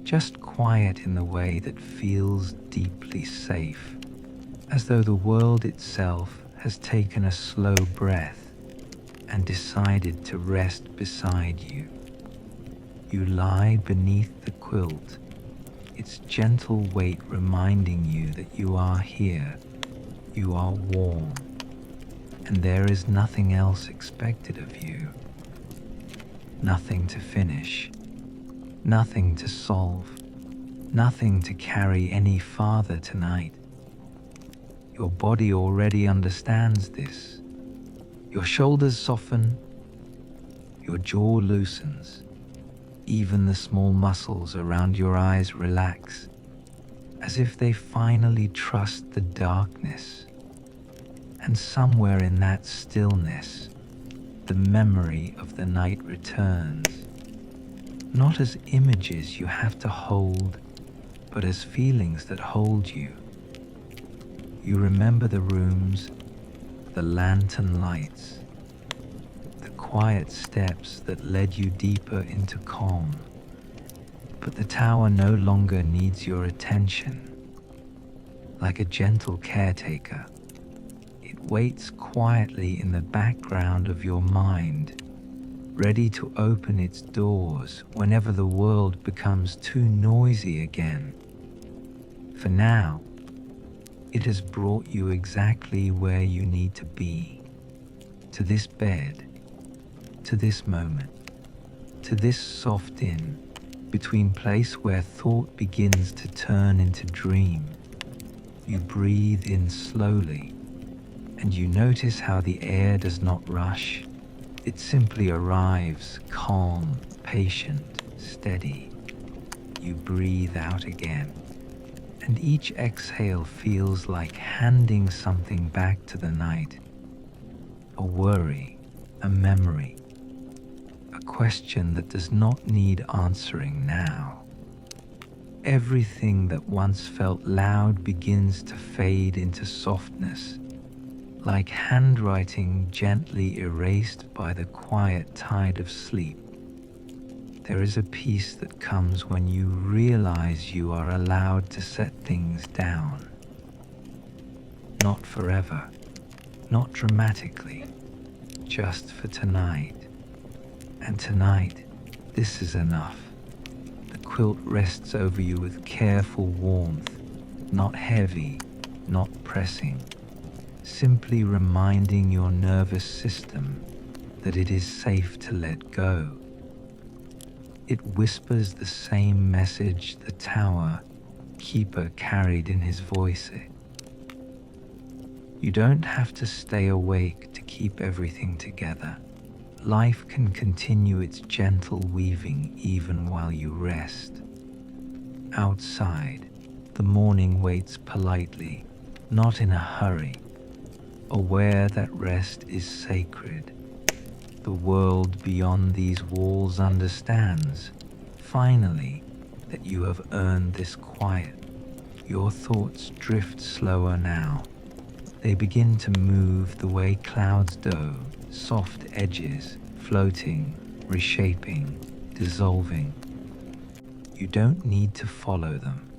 just quiet in the way that feels deeply safe, as though the world itself has taken a slow breath and decided to rest beside you. You lie beneath the quilt, its gentle weight reminding you that you are here, you are warm, and there is nothing else expected of you. Nothing to finish, nothing to solve, nothing to carry any farther tonight. Your body already understands this. Your shoulders soften, your jaw loosens, even the small muscles around your eyes relax, as if they finally trust the darkness. And somewhere in that stillness, the memory of the night returns, not as images you have to hold, but as feelings that hold you. You remember the rooms, the lantern lights, the quiet steps that led you deeper into calm. But the tower no longer needs your attention. Like a gentle caretaker, it waits quietly in the background of your mind, ready to open its doors whenever the world becomes too noisy again. For now, it has brought you exactly where you need to be, to this bed, to this moment, to this soft inn, between place where thought begins to turn into dream. You breathe in slowly, and you notice how the air does not rush. It simply arrives, calm, patient, steady. You breathe out again, and each exhale feels like handing something back to the night. A worry, a memory, a question that does not need answering now. Everything that once felt loud begins to fade into softness, like handwriting gently erased by the quiet tide of sleep. There is a peace that comes when you realize you are allowed to set things down. Not forever, not dramatically, just for tonight. And tonight, this is enough. The quilt rests over you with careful warmth, not heavy, not pressing, simply reminding your nervous system that it is safe to let go. It whispers the same message the tower keeper carried in his voice. You don't have to stay awake to keep everything together. Life can continue its gentle weaving even while you rest. Outside, the morning waits politely, not in a hurry, aware that rest is sacred. The world beyond these walls understands, finally, that you have earned this quiet. Your thoughts drift slower now. They begin to move the way clouds do, soft edges, floating, reshaping, dissolving. You don't need to follow them.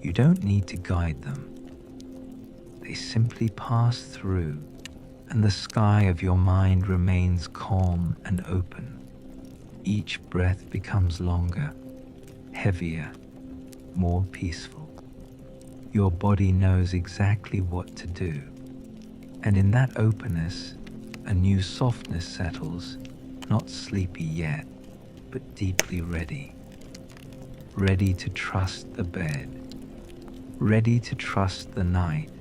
You don't need to guide them. They simply pass through, and the sky of your mind remains calm and open. Each breath becomes longer, heavier, more peaceful. Your body knows exactly what to do, and in that openness, a new softness settles, not sleepy yet, but deeply ready. Ready to trust the bed, ready to trust the night,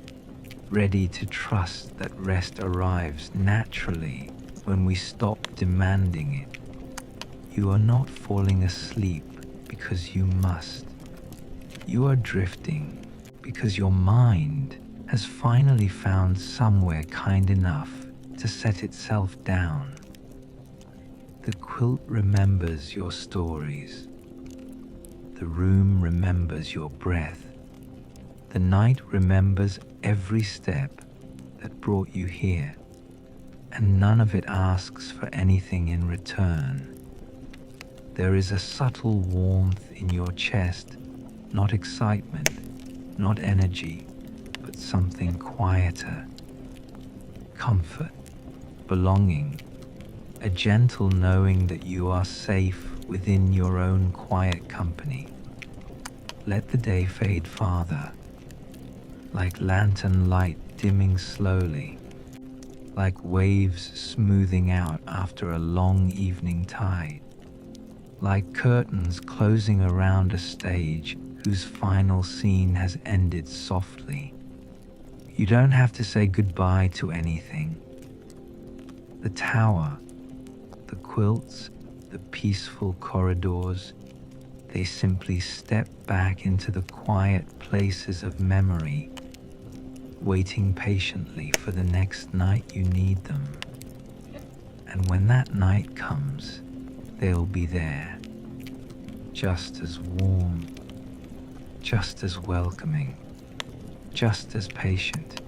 ready to trust that rest arrives naturally when we stop demanding it. You are not falling asleep because you must. You are drifting because your mind has finally found somewhere kind enough to set itself down. The quilt remembers your stories. The room remembers your breath. The night remembers every step that brought you here, and none of it asks for anything in return. There is a subtle warmth in your chest, not excitement, not energy, but something quieter. Comfort, belonging, a gentle knowing that you are safe within your own quiet company. Let the day fade farther, like lantern light dimming slowly, like waves smoothing out after a long evening tide, like curtains closing around a stage whose final scene has ended softly. You don't have to say goodbye to anything. The tower, the quilts, the peaceful corridors, they simply step back into the quiet places of memory, waiting patiently for the next night you need them. And when that night comes, they'll be there, just as warm, just as welcoming, just as patient.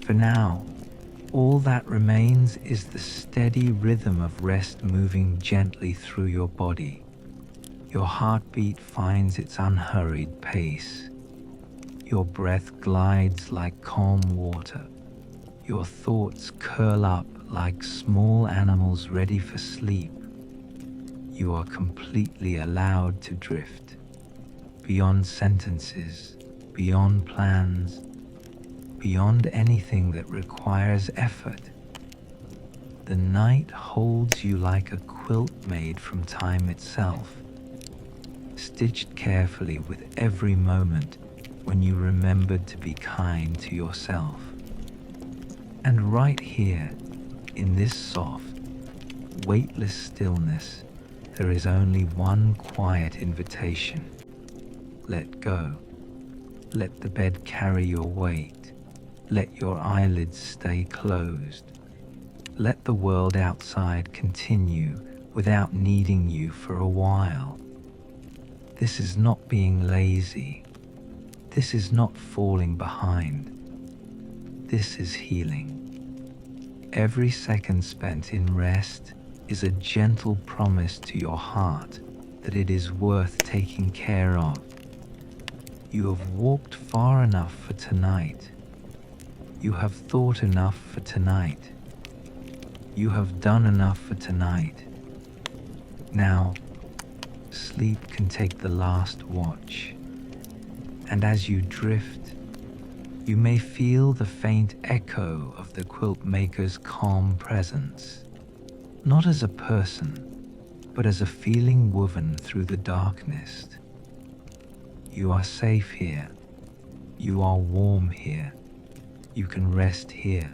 For now, all that remains is the steady rhythm of rest moving gently through your body. Your heartbeat finds its unhurried pace. Your breath glides like calm water. Your thoughts curl up like small animals ready for sleep. You are completely allowed to drift, beyond sentences, beyond plans, beyond anything that requires effort. The night holds you like a quilt made from time itself, stitched carefully with every moment when you remembered to be kind to yourself. And right here, in this soft, weightless stillness, there is only one quiet invitation. Let go. Let the bed carry your weight. Let your eyelids stay closed. Let the world outside continue without needing you for a while. This is not being lazy. This is not falling behind. This is healing. Every second spent in rest is a gentle promise to your heart that it is worth taking care of. You have walked far enough for tonight. You have thought enough for tonight. You have done enough for tonight. Now, sleep can take the last watch. And as you drift, you may feel the faint echo of the Quilt-Maker's calm presence, not as a person, but as a feeling woven through the darkness. You are safe here. You are warm here. You can rest here.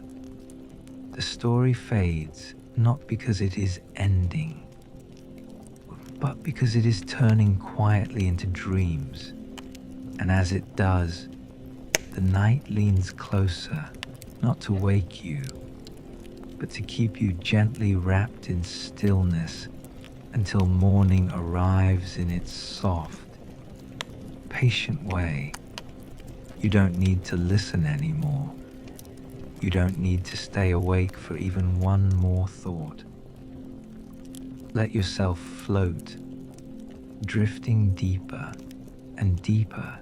The story fades not because it is ending, but because it is turning quietly into dreams. And as it does, the night leans closer, not to wake you, but to keep you gently wrapped in stillness until morning arrives in its soft, patient way. You don't need to listen anymore. You don't need to stay awake for even one more thought. Let yourself float, drifting deeper and deeper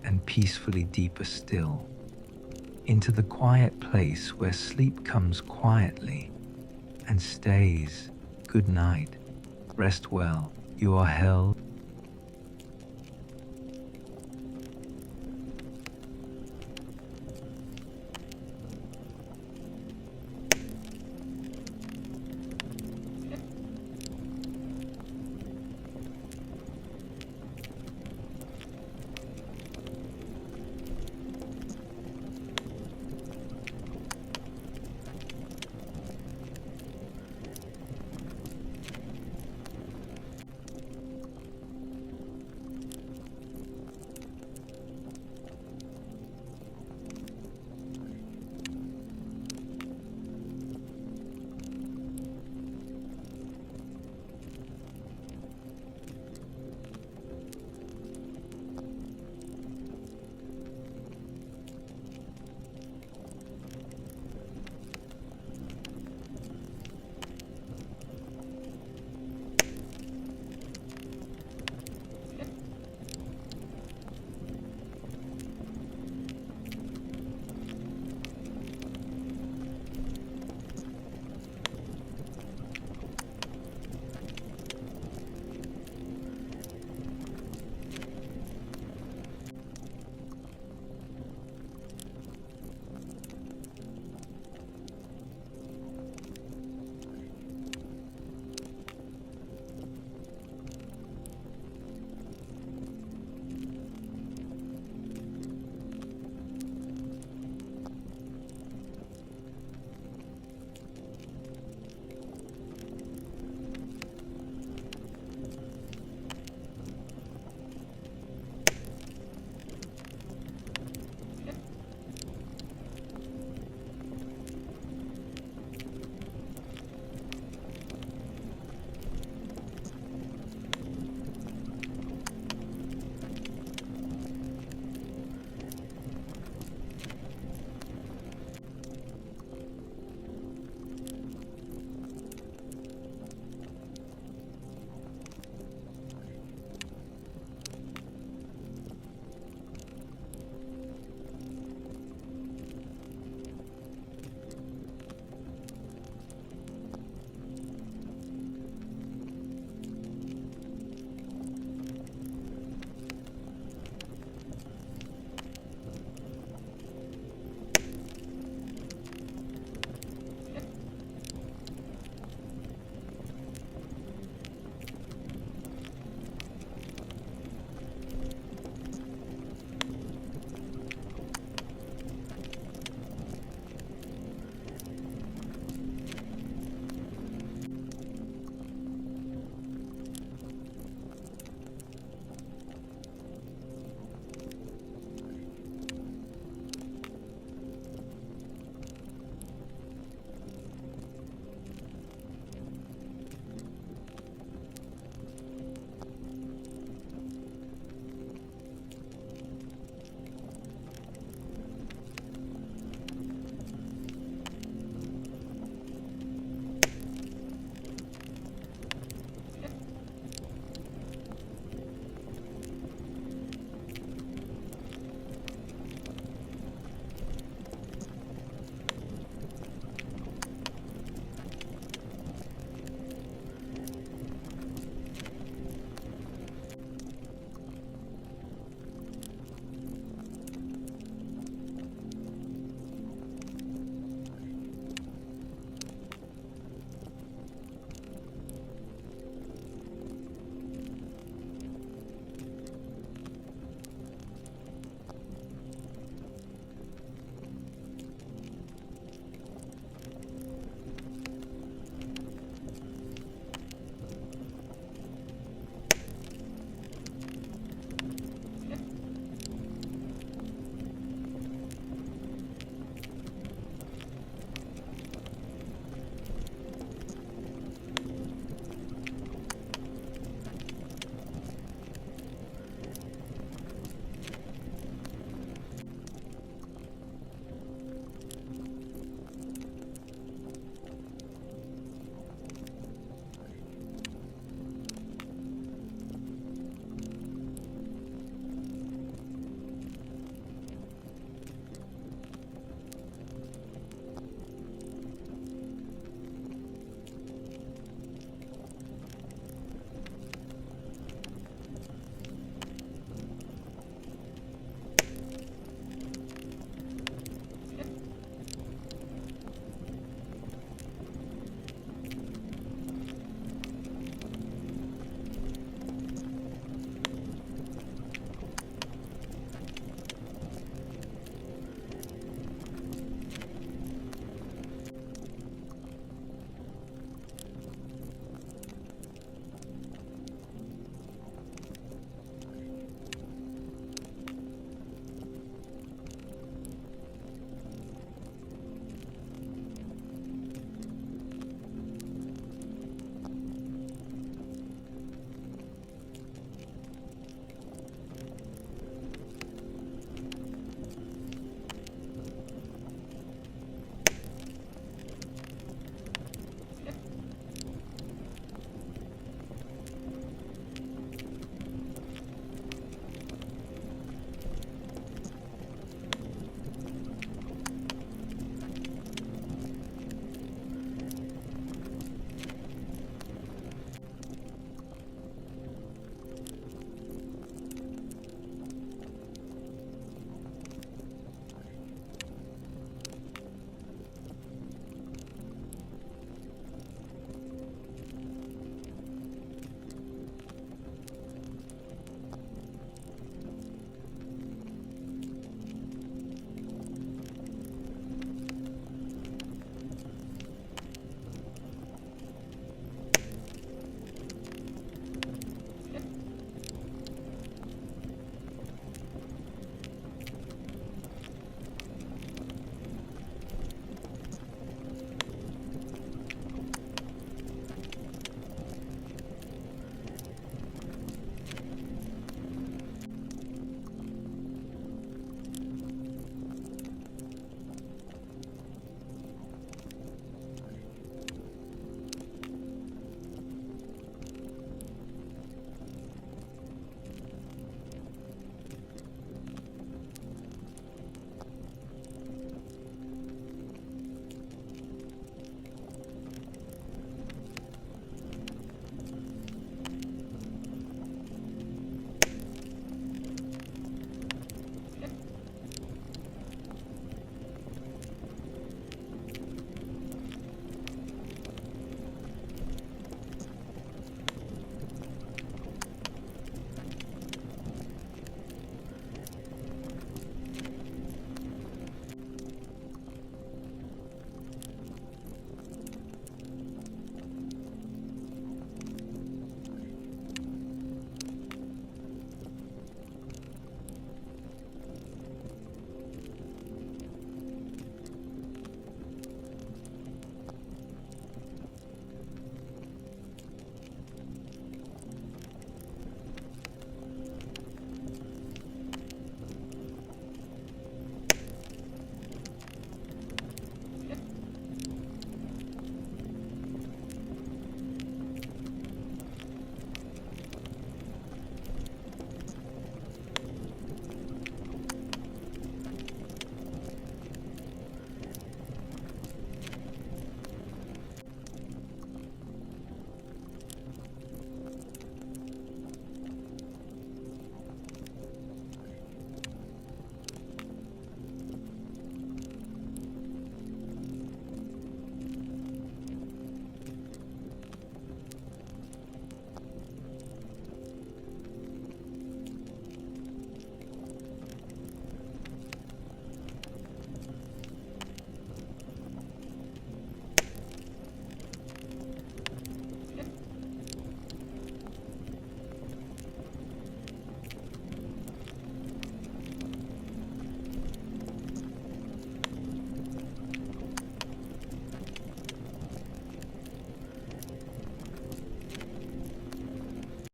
and peacefully deeper still, into the quiet place where sleep comes quietly and stays. Good night. Rest well. You are held